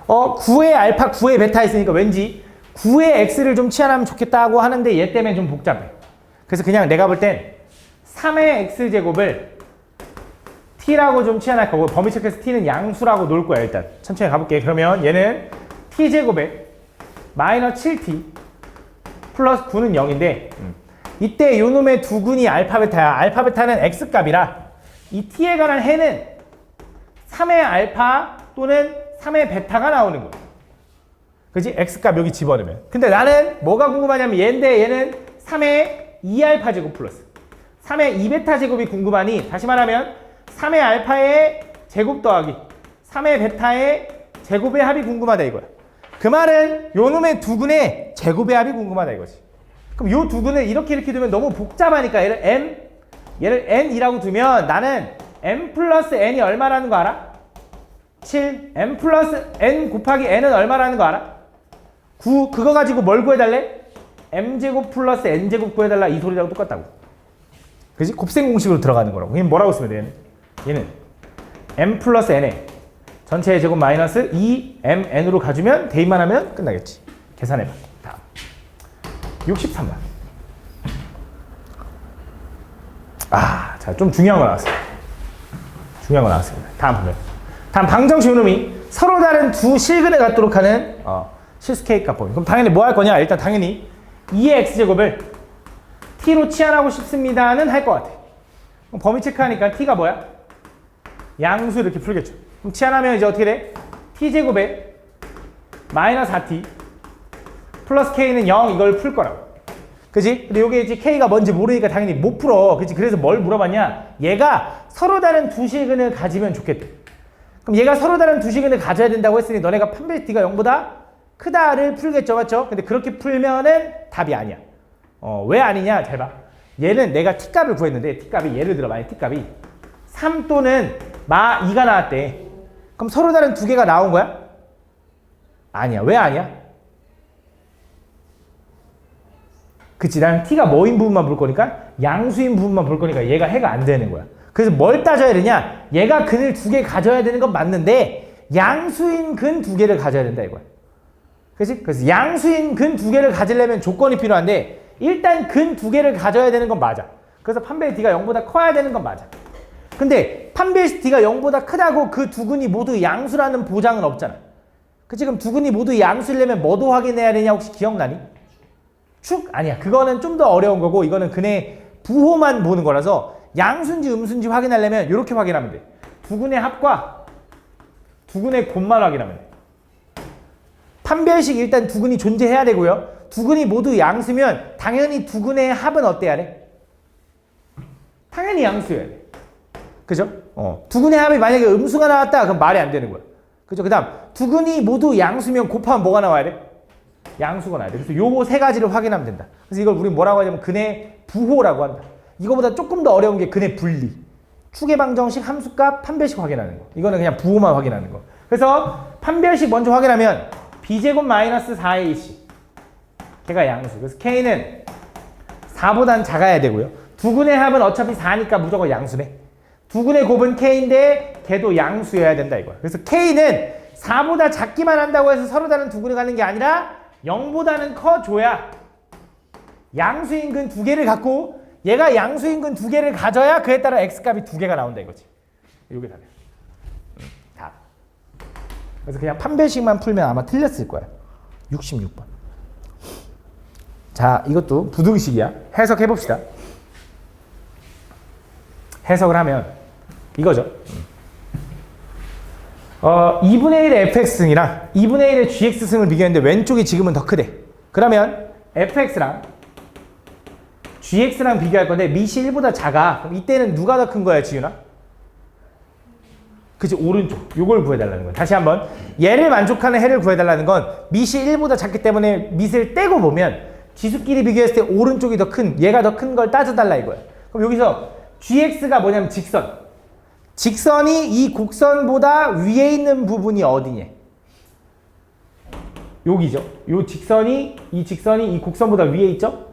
S1: 9의 알파 9의 베타 있으니까 왠지 9의 x를 좀 치환하면 좋겠다고 하는데 얘 때문에 좀 복잡해. 그래서 그냥 내가 볼 땐 3의 x제곱을 t라고 좀 치환할 거고 범위 체크해서 t는 양수라고 놓을 거야. 일단 천천히 가볼게. 그러면 얘는 t제곱에 마이너스 7t 플러스 9는 0인데 이때 요 놈의 두 근이 알파 베타야. 알파 베타는 x값이라 이 t에 관한 해는 3의 알파 또는 3의 베타가 나오는 거야. 그지? x값 여기 집어넣으면. 근데 나는 뭐가 궁금하냐면 얘인데 얘는 3의 2알파 제곱 플러스 3의 2베타 제곱이 궁금하니 다시 말하면 3의 알파의 제곱 더하기 3의 베타의 제곱의 합이 궁금하다 이거야. 그 말은 요 놈의 두 근의 제곱의 합이 궁금하다 이거지. 그럼 요 두 근을 이렇게 두면 너무 복잡하니까 얘를 n이라고 두면 나는 m 플러스 n이 얼마라는 거 알아? 7. m 플러스 n 곱하기 n은 얼마라는 거 알아? 9. 그거 가지고 뭘 구해달래? m제곱 플러스 n제곱 구해달라 이 소리랑 똑같다고. 그지? 곱셈 공식으로 들어가는 거라고. 그럼 뭐라고 쓰면 돼? 얘는 m 플러스 n에 전체의 제곱 마이너스 2mn으로 가주면 대입만 하면 끝나겠지. 계산해봐. 다음 63번. 자, 좀 중요한 거 나왔어요. 중요한 거 나왔습니다. 다음 보면. 다음 방정식 놈이 서로 다른 두 실근에 갖도록 하는 실수 K값 범위. 그럼 당연히 뭐 할 거냐? 일단 당연히 2의 x제곱을 t로 치환하고 싶습니다는 할 것 같아. 그럼 범위 체크하니까 t가 뭐야? 양수 이렇게 풀겠죠. 그럼 치환하면 이제 어떻게 돼? t제곱에 마이너스 4t 플러스 k는 0 이걸 풀 거라고. 그지? 근데 요게 이제 k가 뭔지 모르니까 당연히 못 풀어. 그지? 그래서 뭘 물어봤냐? 얘가 서로 다른 두 실근을 가지면 좋겠대. 그럼 얘가 서로 다른 두 실근을 가져야 된다고 했으니 너네가 판별 t가 0보다 크다를 풀겠죠. 맞죠? 근데 그렇게 풀면은 답이 아니야. 왜 아니냐? 잘 봐. 얘는 내가 t값을 구했는데 t값이 예를 들어 만약 t값이 3 또는 마 2가 나왔대. 그럼 서로 다른 두 개가 나온 거야? 아니야. 왜 아니야? 그치, 난 t가 뭐인 부분만 볼 거니까 양수인 부분만 볼 거니까 얘가 해가 안 되는 거야. 그래서 뭘 따져야 되냐? 얘가 근을 두 개 가져야 되는 건 맞는데 양수인 근 두 개를 가져야 된다 이거야. 그치? 그래서 양수인 근 두 개를 가지려면 조건이 필요한데 일단 근 두 개를 가져야 되는 건 맞아. 그래서 판별 t가 0보다 커야 되는 건 맞아. 근데 판별 t가 0보다 크다고 그 두 근이 모두 양수라는 보장은 없잖아. 그치? 그럼 두 근이 모두 양수려면 뭐도 확인해야 되냐 혹시 기억나니? 축? 아니야. 그거는 좀 더 어려운 거고 이거는 근의 부호만 보는 거라서 양수인지 음수인지 확인하려면 이렇게 확인하면 돼. 두 근의 합과 두 근의 곱만 확인하면 돼. 판별식 일단 두 근이 존재해야 되고요. 두 근이 모두 양수면 당연히 두 근의 합은 어때야 돼? 당연히 양수여야 돼. 그죠? 두 근의 합이 만약에 음수가 나왔다 그럼 말이 안 되는 거야. 그죠? 그 다음 두 근이 모두 양수면 곱하면 뭐가 나와야 돼? 양수가 나와야 돼. 그래서 요거 세 가지를 확인하면 된다. 그래서 이걸 우리 뭐라고 하냐면 근의 부호라고 한다. 이거보다 조금 더 어려운 게 근의 분리. 추계 방정식 함수값 판별식 확인하는 거. 이거는 그냥 부호만 확인하는 거. 그래서 판별식 먼저 확인하면 b제곱 마이너스 4의 2c. 걔가 양수. 그래서 k는 4보단 작아야 되고요. 두 근의 합은 어차피 4니까 무조건 양수네. 두 근의 곱은 k인데 걔도 양수여야 된다 이거야. 그래서 k는 4보다 작기만 한다고 해서 서로 다른 두 근을 가는 게 아니라 0보다는 커줘야 양수인 근 두 개를 갖고 얘가 양수인 근 두 개를 가져야 그에 따라 x값이 두 개가 나온다 이거지. 이게 답이야. 답. 그래서 그냥 판별식만 풀면 아마 틀렸을 거야. 66번. 자, 이것도 부등식이야. 해석해 봅시다. 해석을 하면 이거죠. 2분의 1의 fx승이랑 2분의 1의 gx승을 비교했는데 왼쪽이 지금은 더 크대. 그러면 fx랑 gx랑 비교할 건데 밑이 1보다 작아. 그럼 이때는 누가 더 큰 거야, 지윤아? 그치, 오른쪽. 요걸 구해달라는 거야. 다시 한번. 얘를 만족하는 해를 구해달라는 건 밑이 1보다 작기 때문에 밑을 떼고 보면 지수끼리 비교했을 때 오른쪽이 더 큰, 얘가 더 큰 걸 따져달라 이거야. 그럼 여기서 gx가 뭐냐면 직선. 직선이 이 곡선보다 위에 있는 부분이 어디냐? 여기죠. 이 직선이 이 곡선보다 위에 있죠?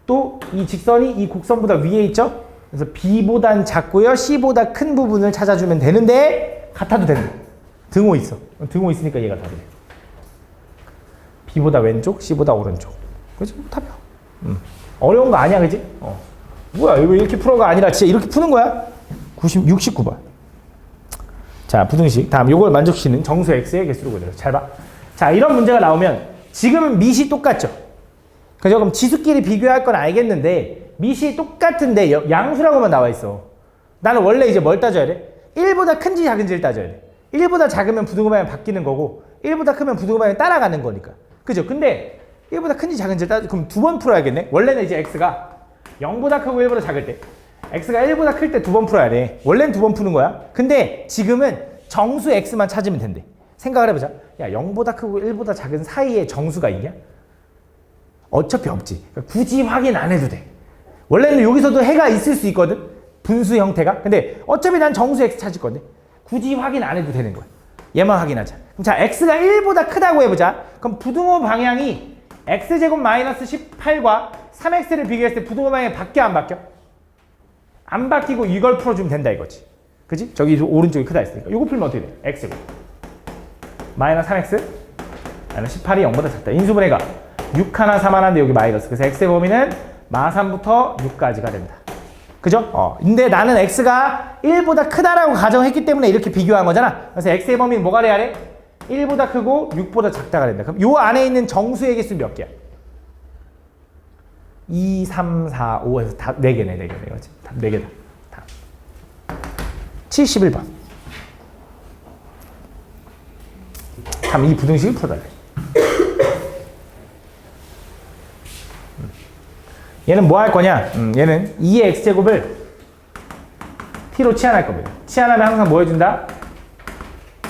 S1: 또 이 직선이 이 곡선보다 위에 있죠? 그래서 B보단 작고요. C보다 큰 부분을 찾아주면 되는데 같아도 된다. 등호 있어. 등호 있으니까 얘가 답이네. B보다 왼쪽, C보다 오른쪽. 그치? 답이야. 어려운 거 아니야, 그치? 뭐야, 이거 이렇게 풀어가 아니라 진짜 이렇게 푸는 거야? 69번. 자, 부등식. 다음 요걸 만족시키는 정수 x의 개수를 구해라. 잘 봐. 자, 이런 문제가 나오면 지금은 밑이 똑같죠. 그죠? 그럼 지수끼리 비교할 건 알겠는데 밑이 똑같은데 양수라고만 나와 있어. 나는 원래 이제 뭘 따져야 돼? 1보다 큰지 작은지를 따져야 돼. 1보다 작으면 부등호 방향 바뀌는 거고 1보다 크면 부등호 방향 따라가는 거니까. 그죠? 근데 1보다 큰지 작은지를 따져. 그럼 두 번 풀어야겠네. 원래는 이제 x가 0보다 크고 1보다 작을 때 x가 1보다 클 때 두 번 풀어야 돼. 원래는 두 번 푸는 거야. 근데 지금은 정수 x만 찾으면 된대. 생각을 해보자. 야, 0보다 크고 1보다 작은 사이에 정수가 있냐? 어차피 없지. 그러니까 굳이 확인 안 해도 돼. 원래는 여기서도 해가 있을 수 있거든. 분수 형태가. 근데 어차피 난 정수 x 찾을 건데 굳이 확인 안 해도 되는 거야. 얘만 확인하자. 그럼 자, x가 1보다 크다고 해보자. 그럼 부등호 방향이 x제곱 마이너스 18과 3x를 비교했을 때 부등호 방향이 바뀌어 안 바뀌어? 안 바뀌고 이걸 풀어주면 된다 이거지. 그지? 저기 오른쪽이 크다 했으니까. 이거 풀면 어떻게 돼? x제곱 마이너스 3x 마이너스 18이 0보다 작다. 인수분해가 6 하나 3 하나인데 여기 마이너스. 그래서 x의 범위는 마삼부터 6까지가 된다. 그죠? 근데 나는 x가 1보다 크다라고 가정했기 때문에 이렇게 비교한 거잖아. 그래서 x의 범위는 뭐가 돼야 돼? 1보다 크고 6보다 작다가 된다. 그럼 요 안에 있는 정수의 개수 몇 개야? 2, 3, 4, 5에서 다 4개네, 4개네. 이거지. 다 4개다. 다. 71번. 그럼 이 부등식을 풀어달래. 얘는 뭐 할 거냐? 얘는 2의 x제곱을 t로 치환할 겁니다. 치환하면 항상 뭐 해준다?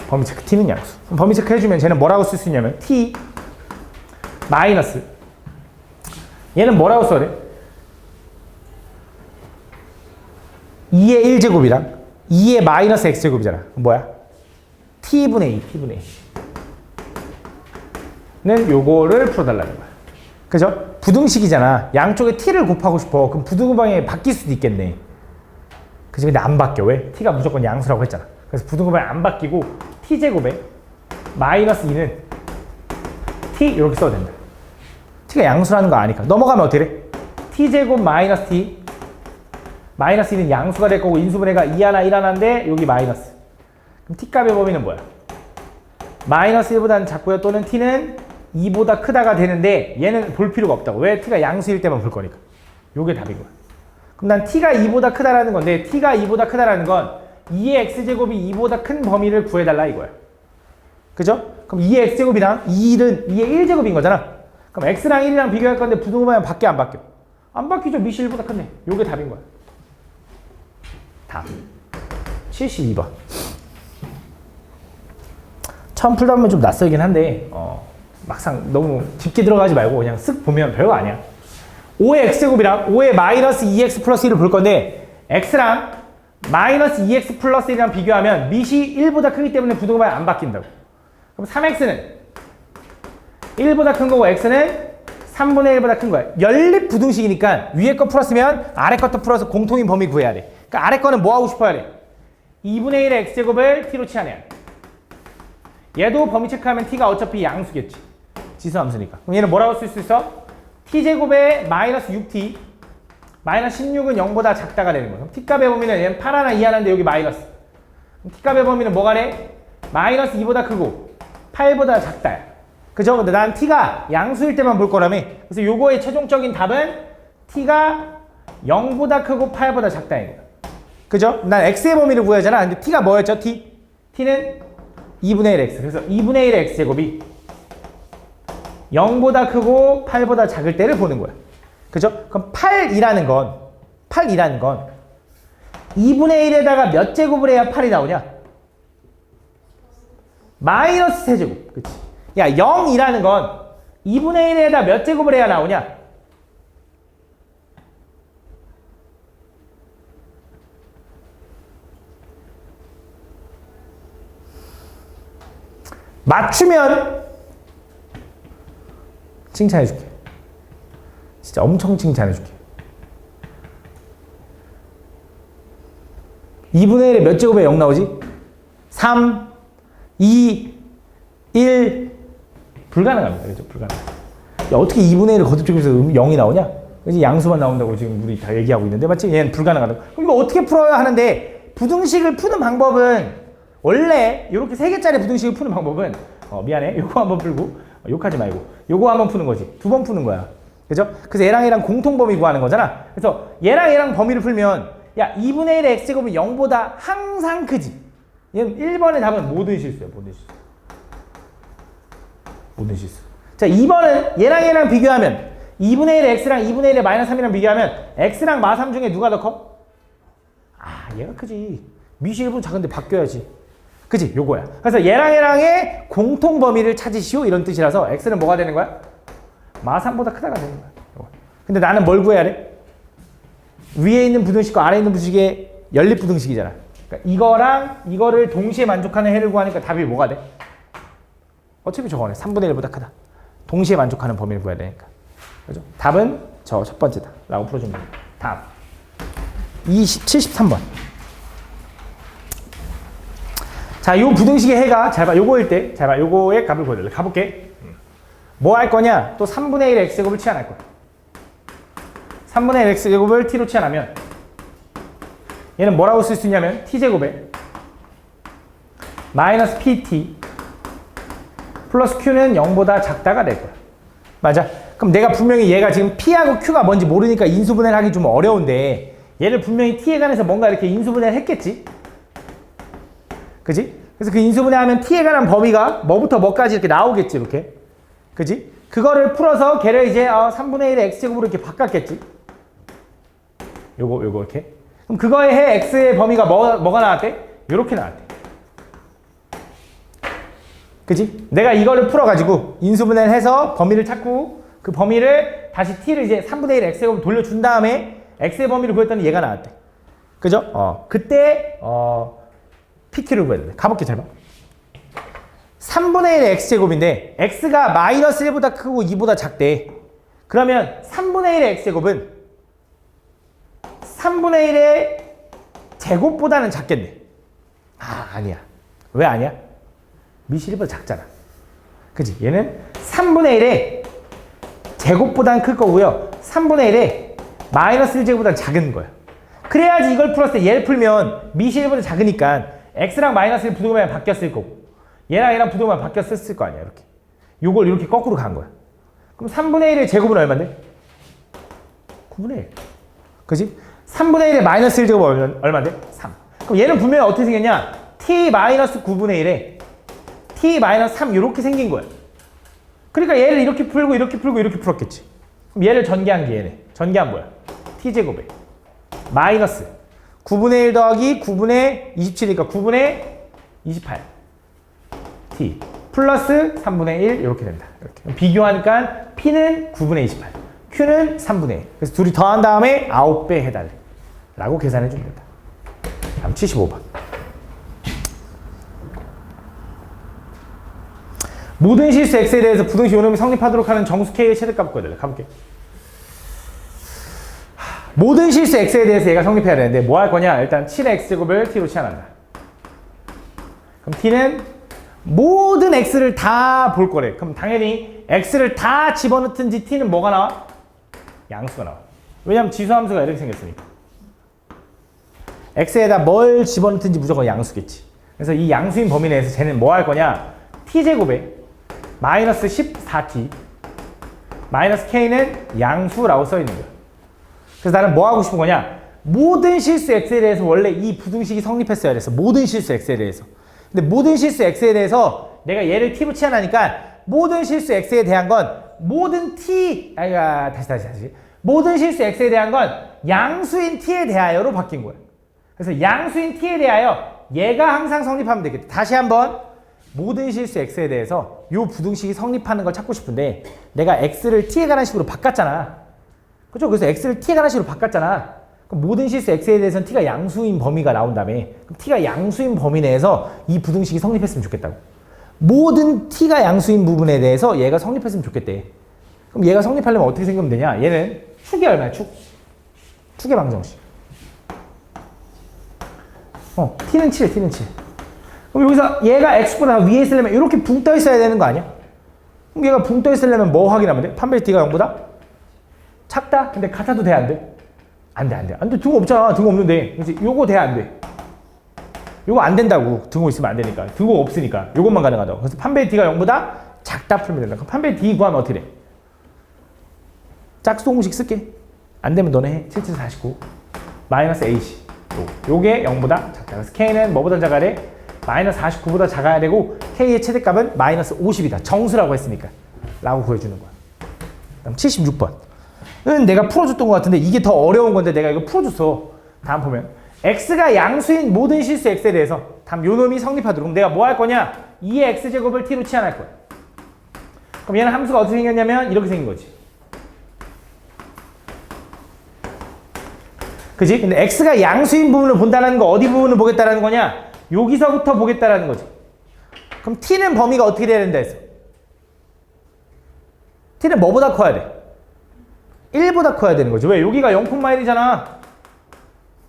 S1: 범위 체크, t는 양수. 범위 체크 해주면 쟤는 뭐라고 쓸 수 있냐면 t 마이너스 얘는 뭐라고 써야 돼? 2의 1제곱이랑 2의 마이너스 x제곱이잖아. 뭐야? t분의 2, t분의 2는 요거를 풀어달라는 거야. 그죠? 부등식이잖아. 양쪽에 t를 곱하고 싶어. 그럼 부등호 방향이 바뀔 수도 있겠네. 그치? 근데 안 바뀌어. 왜? t가 무조건 양수라고 했잖아. 그래서 부등호 방향 안 바뀌고 t제곱에 마이너스 2는 t 이렇게 써도 된다. t가 양수라는 거 아니까. 넘어가면 어떻게 돼? t제곱 마이너스 t 마이너스 2는 양수가 될 거고 인수분해가 2 하나 1 하나인데 여기 마이너스. 그럼 t값의 범위는 뭐야? 마이너스 1보다는 작고요. 또는 t는 2보다 크다가 되는데 얘는 볼 필요가 없다고. 왜? t가 양수일 때만 볼 거니까. 요게 답인 거야. 그럼 난 t가 2보다 크다라는 건데 t가 2보다 크다라는 건 2의 x제곱이 2보다 큰 범위를 구해달라 이거야. 그죠? 그럼 2의 x제곱이랑 2는 2의 1제곱인 거잖아. 그럼 x랑 1이랑 비교할 건데 부등호 방향 바뀌어 안 바뀌어? 안 바뀌죠. 미시 1보다 크네. 요게 답인 거야. 답 72번. 처음 풀다 보면 좀 낯설긴 한데 막상 너무 깊게 들어가지 말고 그냥 쓱 보면 별거 아니야. 5의 x제곱이랑 5의 마이너스 2x 플러스 1을 볼 건데 x랑 마이너스 2x 플러스 1이랑 비교하면 밑이 1보다 크기 때문에 부등호 방향 안 바뀐다고. 그럼 3x는 1보다 큰 거고 x는 3분의 1보다 큰 거야. 연립 부등식이니까 위에 거 풀었으면 아래 것도 풀어서 공통인 범위 구해야 돼. 그러니까 아래 거는 뭐 하고 싶어야 돼? 2분의 1의 x제곱을 t로 치환해야 돼. 얘도 범위 체크하면 t가 어차피 양수겠지. 지수함수니까. 그럼 얘는 뭐라고 쓸 수 있어? t제곱에 마이너스 6t 마이너스 16은 0보다 작다가 되는 거야. 그럼 t값의 범위는 얘는 8 하나 2 하나인데 여기 마이너스. 그럼 t값의 범위는 뭐가 돼? 마이너스 2보다 크고 8보다 작다. 그죠? 근데 난 t가 양수일 때만 볼 거라며. 그래서 요거의 최종적인 답은 t가 0보다 크고 8보다 작다인 거야. 그죠? 난 x의 범위를 구해야 하잖아. 근데 t가 뭐였죠? t는 2분의 1 x. 그래서 2분의 1의 x제곱이 0보다 크고 8보다 작을 때를 보는 거야. 그죠? 그럼 8이라는 건 2분의 1에다가 몇 제곱을 해야 8이 나오냐? 마이너스 세제곱. 그치? 야, 0이라는 건 2분의 1에다 몇 제곱을 해야 나오냐? 맞추면 칭찬해줄게. 진짜 엄청 칭찬해줄게. 2분의 1에 몇 제곱에 0 나오지? 3, 2, 1 불가능합니다. 그죠? 불가능합니다. 야, 어떻게 2분의 1을 거듭적에서 0이 나오냐? 그지? 양수만 나온다고 지금 우리 다 얘기하고 있는데 맞지? 얘는 불가능하다고. 그럼 이거 어떻게 풀어야 하는데 부등식을 푸는 방법은 원래 이렇게 3개짜리 부등식을 푸는 방법은 미안해. 요거 한번 풀고 욕하지 말고 요거 한번 푸는 거지. 2번 푸는 거야. 그죠? 그래서 얘랑 얘랑 공통범위 구하는 거잖아. 그래서 얘랑 얘랑 범위를 풀면 야 2분의 1의 x제곱은 0보다 항상 크지. 얘는 1번의 답은 모든 실수야. 모든 실수. 자 2번은 얘랑 얘랑 비교하면 2분의 1의 x랑 2분의 1의 마이너스 3이랑 비교하면 x랑 마3 중에 누가 더 커? 아 얘가 크지. 미시 1분 작은데 바뀌어야지. 그치? 요거야. 그래서 얘랑 얘랑의 공통 범위를 찾으시오 이런 뜻이라서 x는 뭐가 되는 거야? 마3보다 크다가 되는 거야. 요거. 근데 나는 뭘 구해야 돼? 위에 있는 부등식과 아래에 있는 부등식의 연립부등식이잖아. 그러니까 이거랑 이거를 동시에 만족하는 해를 구하니까 답이 뭐가 돼? 어차피 저거네. 3분의 1보다 크다. 동시에 만족하는 범위를 구해야 되니까. 그죠? 답은 저 첫 번째다. 라고 풀어주면 됩니다. 다음. 73번. 자, 요 부등식의 해가 잘 봐. 요거일 때, 잘 봐. 요거의 값을 구해야 돼. 가볼게. 뭐 할 거냐? 또 3분의 1 x제곱을 치환할 거야. 3분의 1 x제곱을 t로 치환하면 얘는 뭐라고 쓸 수 있냐면 t제곱에 마이너스 pt 플러스 q는 0보다 작다가 될 거야. 맞아? 그럼 내가 분명히 얘가 지금 p하고 q가 뭔지 모르니까 인수분해를 하기 좀 어려운데 얘를 분명히 t에 관해서 뭔가 이렇게 인수분해를 했겠지? 그지? 그래서 그 인수분해하면 t에 관한 범위가 뭐부터 뭐까지 이렇게 나오겠지, 이렇게. 그지? 그거를 풀어서 걔를 이제 3분의 1의 x제곱으로 이렇게 바꿨겠지? 요거 이렇게. 그럼 그거에 해 x의 범위가 뭐가 나왔대? 요렇게 나왔대. 그지? 내가 이거를 풀어가지고 인수분해를 해서 범위를 찾고 그 범위를 다시 t를 이제 3분의 1 x제곱을 돌려준 다음에 x의 범위를 구했더니 얘가 나왔대. 그죠? 그때 pq를 구해야 돼. 가볼게, 잘 봐. 3분의 1 x제곱인데 x가 마이너스 1보다 크고 2보다 작대. 그러면 3분의 1의 x제곱은 3분의 1의 제곱보다는 작겠네. 아니야. 왜 아니야? 미시 1보다 작잖아. 그치? 얘는 3분의 1의 제곱보다는 클 거고요. 3분의 1의 마이너스 1제곱보다는 작은 거야. 그래야지 이걸 풀었을 때 얘를 풀면 미시 1보다 작으니까 x랑 마이너스 1 부등호만 바뀌었을 거고 얘랑 얘랑 부등호만 바뀌었을 거 아니야. 이렇게. 요걸 이렇게 거꾸로 간 거야. 그럼 3분의 1의 제곱은 얼마인데? 9분의 1. 그지? 3분의 1의 마이너스 1제곱은 얼마인데? 3. 그럼 얘는 분명히 어떻게 생겼냐? t 마이너스 9분의 1에 t 마이너스 3 이렇게 생긴 거야. 그러니까 얘를 이렇게 풀고 이렇게 풀고 이렇게 풀었겠지. 그럼 얘를 전개한 게 얘네. 전개한 뭐야? t제곱에 마이너스 9분의 1 더하기 9분의 27이니까 9분의 28 t 플러스 3분의 1 이렇게 된다. 이렇게. 비교하니까 p는 9분의 28 q는 3분의 1. 그래서 둘이 더한 다음에 9배 해달래 라고 계산해 주면 된다. 다음 75번. 모든 실수 x에 대해서 부등식 요놈이 성립하도록 하는 정수 k의 최대값을 구해야 돼. 가볼게. 모든 실수 x에 대해서 얘가 성립해야 되는데 뭐 할 거냐? 일단 7의 x제곱을 t로 치환한다. 그럼 t는 모든 x를 다 볼 거래. 그럼 당연히 x를 다 집어넣든지 t는 뭐가 나와? 양수가 나와. 왜냐면 지수함수가 이렇게 생겼으니까. x에다 뭘 집어넣든지 무조건 양수겠지. 그래서 이 양수인 범위 내에서 쟤는 뭐 할 거냐? t제곱에 마이너스 14t 마이너스 k는 양수라고 써 있는 거야. 그래서 나는 뭐 하고 싶은 거냐? 모든 실수 x에 대해서 원래 이 부등식이 성립했어야 돼서 모든 실수 x에 대해서. 근데 모든 실수 x에 대해서 내가 얘를 t로 치환하니까 모든 실수 x에 대한 건 모든 t 다시 모든 실수 x에 대한 건 양수인 t에 대하여로 바뀐 거야. 그래서 양수인 t에 대하여 얘가 항상 성립하면 되겠다. 다시 한번 모든 실수 x에 대해서 이 부등식이 성립하는 걸 찾고 싶은데 내가 x를 t에 관한 식으로 바꿨잖아. 그죠? 그래서 x를 t에 관한 식으로 바꿨잖아. 그럼 모든 실수 x에 대해서는 t가 양수인 범위가 나온 다음에 그럼 t가 양수인 범위 내에서 이 부등식이 성립했으면 좋겠다고. 모든 t가 양수인 부분에 대해서 얘가 성립했으면 좋겠대. 그럼 얘가 성립하려면 어떻게 생기면 되냐? 얘는 축이 얼마야? 축의 방정식. t는 7, t는 7. 그럼 여기서 얘가 x보다 위에 있으려면 이렇게 붕 떠 있어야 되는 거 아니야? 그럼 얘가 붕 떠 있으려면 뭐 확인하면 돼? 판별 t가 0보다 작다? 근데 같아도 돼? 안 돼? 안 돼. 등호 없잖아. 등호 없는데. 그래서 요거 돼? 안 돼? 요거 안 된다고. 등호 있으면 안 되니까. 등호 없으니까. 요것만 가능하다고. 그래서 판별 t가 0보다 작다 풀면 된다. 그럼 판별 t 구하면 어떻게 돼? 짝수 공식 쓸게. 안 되면 너네 해. 7749 마이너스 ac 요게 0보다 작다. 그래서 k는 뭐보다 작아야 돼? 마이너스 49보다 작아야 되고 k의 최대값은 마이너스 50이다. 정수라고 했으니까 라고 구해주는 거야. 그다음 76번은 내가 풀어줬던 것 같은데 이게 더 어려운 건데 내가 이거 풀어줬어. 다음 보면 x가 양수인 모든 실수 x에 대해서 다음 요놈이 성립하도록 내가 뭐 할 거냐? 2의 x제곱을 t로 치환할 거야. 그럼 얘는 함수가 어떻게 생겼냐면 이렇게 생긴 거지. 그지? 근데 x가 양수인 부분을 본다는 거 어디 부분을 보겠다라는 거냐? 여기서부터 보겠다라는 거지. 그럼 t는 범위가 어떻게 돼야 된다 했어? t는 뭐보다 커야 돼? 1보다 커야 되는 거지. 왜? 여기가 0,1이잖아.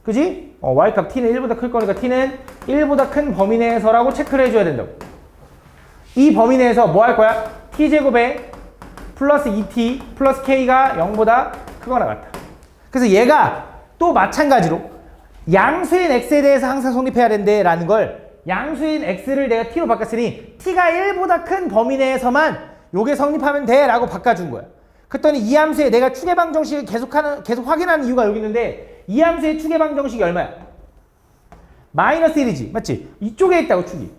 S1: 그지? y값 t는 1보다 클 거니까 t는 1보다 큰 범위 내에서라고 체크를 해줘야 된다고. 이 범위 내에서 뭐 할 거야? t제곱에 플러스 2t 플러스 k가 0보다 크거나 같다. 그래서 얘가 또 마찬가지로 양수인 x에 대해서 항상 성립해야 된대라는 걸 양수인 x를 내가 t로 바꿨으니 t가 1보다 큰 범위 내에서만 요게 성립하면 돼 라고 바꿔준 거야. 그랬더니 이 함수에 내가 추계방정식을 계속 확인하는 이유가 여기 있는데 이 함수의 추계방정식이 얼마야? 마이너스 1이지. 맞지? 이쪽에 있다고 축이.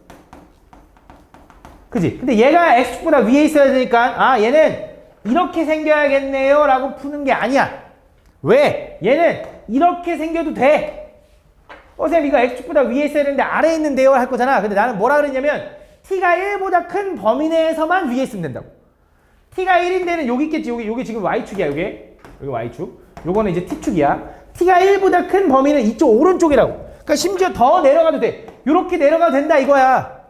S1: 그지? 근데 얘가 x축보다 위에 있어야 되니까 아 얘는 이렇게 생겨야겠네요 라고 푸는 게 아니야. 왜? 얘는 이렇게 생겨도 돼. 선생님 이거 x축보다 위에 있어야 되는데 아래에 있는데요 할 거잖아. 근데 나는 뭐라 그랬냐면 t가 1보다 큰 범위 내에서만 위에 있으면 된다고. t가 1인 데는 여기 있겠지. 여기 지금 y축이야. 여기 y축. 요거는 이제 t축이야. t가 1보다 큰 범위는 이쪽 오른쪽이라고. 그러니까 심지어 더 내려가도 돼. 요렇게 내려가도 된다 이거야.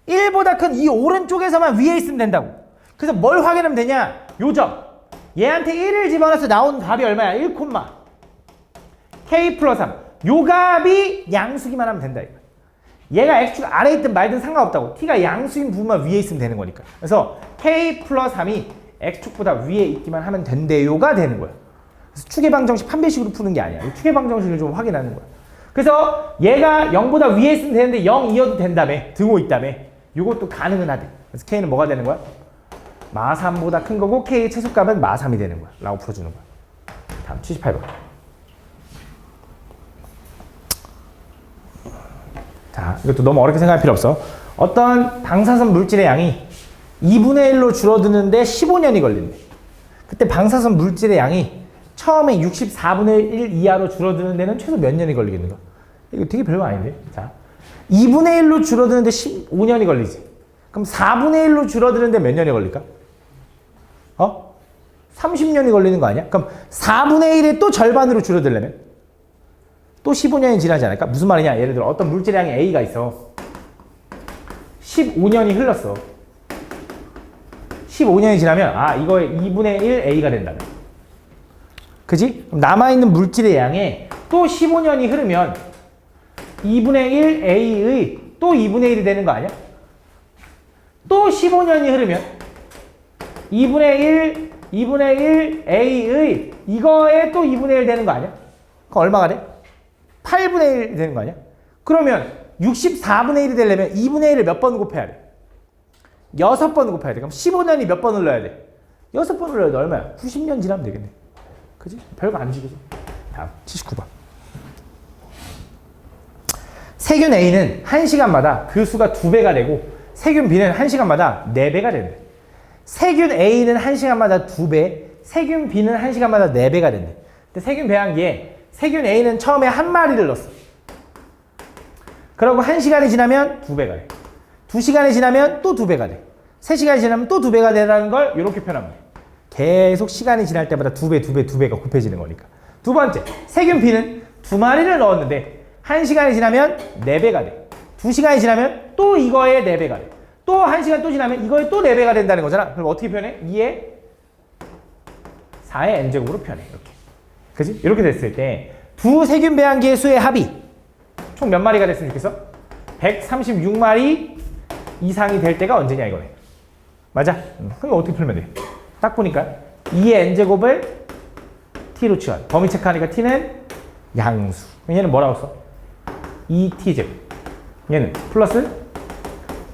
S1: 1보다 큰 이 오른쪽에서만 위에 있으면 된다고. 그래서 뭘 확인하면 되냐? 요점. 얘한테 1을 집어넣어서 나온 값이 얼마야? 1, k 플러스 3. 요 값이 양수기만 하면 된다 이거. 얘가 x축 아래에 있든 말든 상관없다고. t가 양수인 부분만 위에 있으면 되는 거니까. 그래서 k 플러스 3이 x축보다 위에 있기만 하면 된대요가 되는 거야. 그래서 추계방정식 판별식으로 푸는 게 아니야. 추계방정식을 좀 확인하는 거야. 그래서 얘가 0보다 위에 있으면 되는데 0이어도 된다며. 등호 있다며. 이것도 가능은 하대. 그래서 k는 뭐가 되는 거야? 마3보다 큰 거고 k의 최소값은 마3이 되는 거야. 라고 풀어주는 거야. 다음 78번. 자, 이것도 너무 어렵게 생각할 필요 없어. 어떤 방사선 물질의 양이 2분의 1로 줄어드는데 15년이 걸린대. 그때 방사선 물질의 양이 처음에 64분의 1 이하로 줄어드는 데는 최소 몇 년이 걸리겠는가? 이거 되게 별거 아닌데? 자, 2분의 1로 줄어드는데 15년이 걸리지. 그럼 4분의 1로 줄어드는데 몇 년이 걸릴까? 30년이 걸리는 거 아니야? 그럼 4분의 1의 또 절반으로 줄어들려면? 또 15년이 지나지 않을까? 무슨 말이냐? 예를 들어 어떤 물질의 양이 A가 있어. 15년이 흘렀어. 15년이 지나면 아 이거의 2분의 1 A가 된다면. 그지? 그럼 남아있는 물질의 양에 또 15년이 흐르면 2분의 1 A의 또 2분의 1이 되는 거 아니야? 또 15년이 흐르면 2분의 1 A의 이거에 또 2분의 1 되는 거 아니야? 그럼 얼마가 돼? 8분의 1 되는 거 아니야? 그러면 64분의 1이 되려면 2분의 1을 몇 번 곱해야 돼? 6번 곱해야 돼. 그럼 15년이 몇 번 흘러야 돼? 6번 흘러야 돼. 얼마야? 90년 지나면 되겠네. 그지? 별거 아니지, 그지? 다음, 79번. 세균 A는 1시간마다 그 수가 2배가 되고 세균 B는 1시간마다 4배가 된대. 세균 A는 1시간마다 2배, 세균 B는 1시간마다 4배가 된대. 근데 세균 배양기에 세균 A는 처음에 한 마리를 넣었어. 그러고 1시간이 지나면 2배가 돼. 2시간이 지나면 또 2배가 돼. 3시간이 지나면 또 2배가 되라는 걸 이렇게 표현하면 돼. 계속 시간이 지날 때마다 2배가 곱해지는 거니까. 두 번째, 세균 B는 2마리를 넣었는데 1시간이 지나면 4배가 돼. 2시간이 지나면 또 이거에 4배가 돼. 또 1시간 또 지나면 이거에 또 4배가 된다는 거잖아. 그럼 어떻게 표현해? 2에 4의 n제곱으로 표현해. 이렇게. 그지? 이렇게 됐을 때 두 세균 배양기의 수의 합이 총 몇 마리가 됐으면 좋겠어? 136마리 이상이 될 때가 언제냐 이거네. 맞아? 그럼 어떻게 풀면 돼? 딱 보니까 2의 n제곱을 t로 치환. 범위 체크하니까 t는 양수. 얘는 뭐라고 써? 2t제곱. 얘는 플러스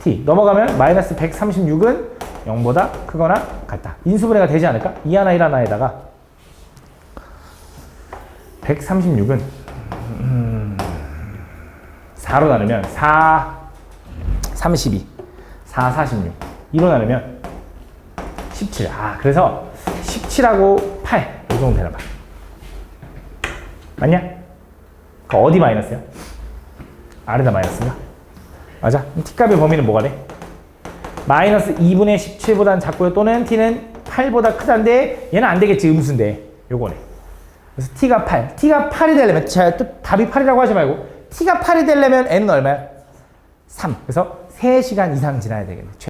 S1: t. 넘어가면 마이너스 136은 0보다 크거나 같다. 인수분해가 되지 않을까? 2 하나 1 하나에다가 136은 4로 나누면 4, 32, 4, 46. 2로 나누면 17. 아, 그래서 17하고 8. 이 정도 되나 봐. 맞냐? 그 어디 마이너스야? 아래다 마이너스인가? 맞아. t값의 범위는 뭐가 돼? 마이너스 2분의 17보다는 작고요. 또는 t는 8보다 크다인데 얘는 안 되겠지. 음수인데. 요거네. 그래서 t가 8. t가 8이 되려면 자, 또 답이 8이라고 하지 말고 t가 8이 되려면 n은 얼마야? 3. 그래서 3시간 이상 지나야 되겠네.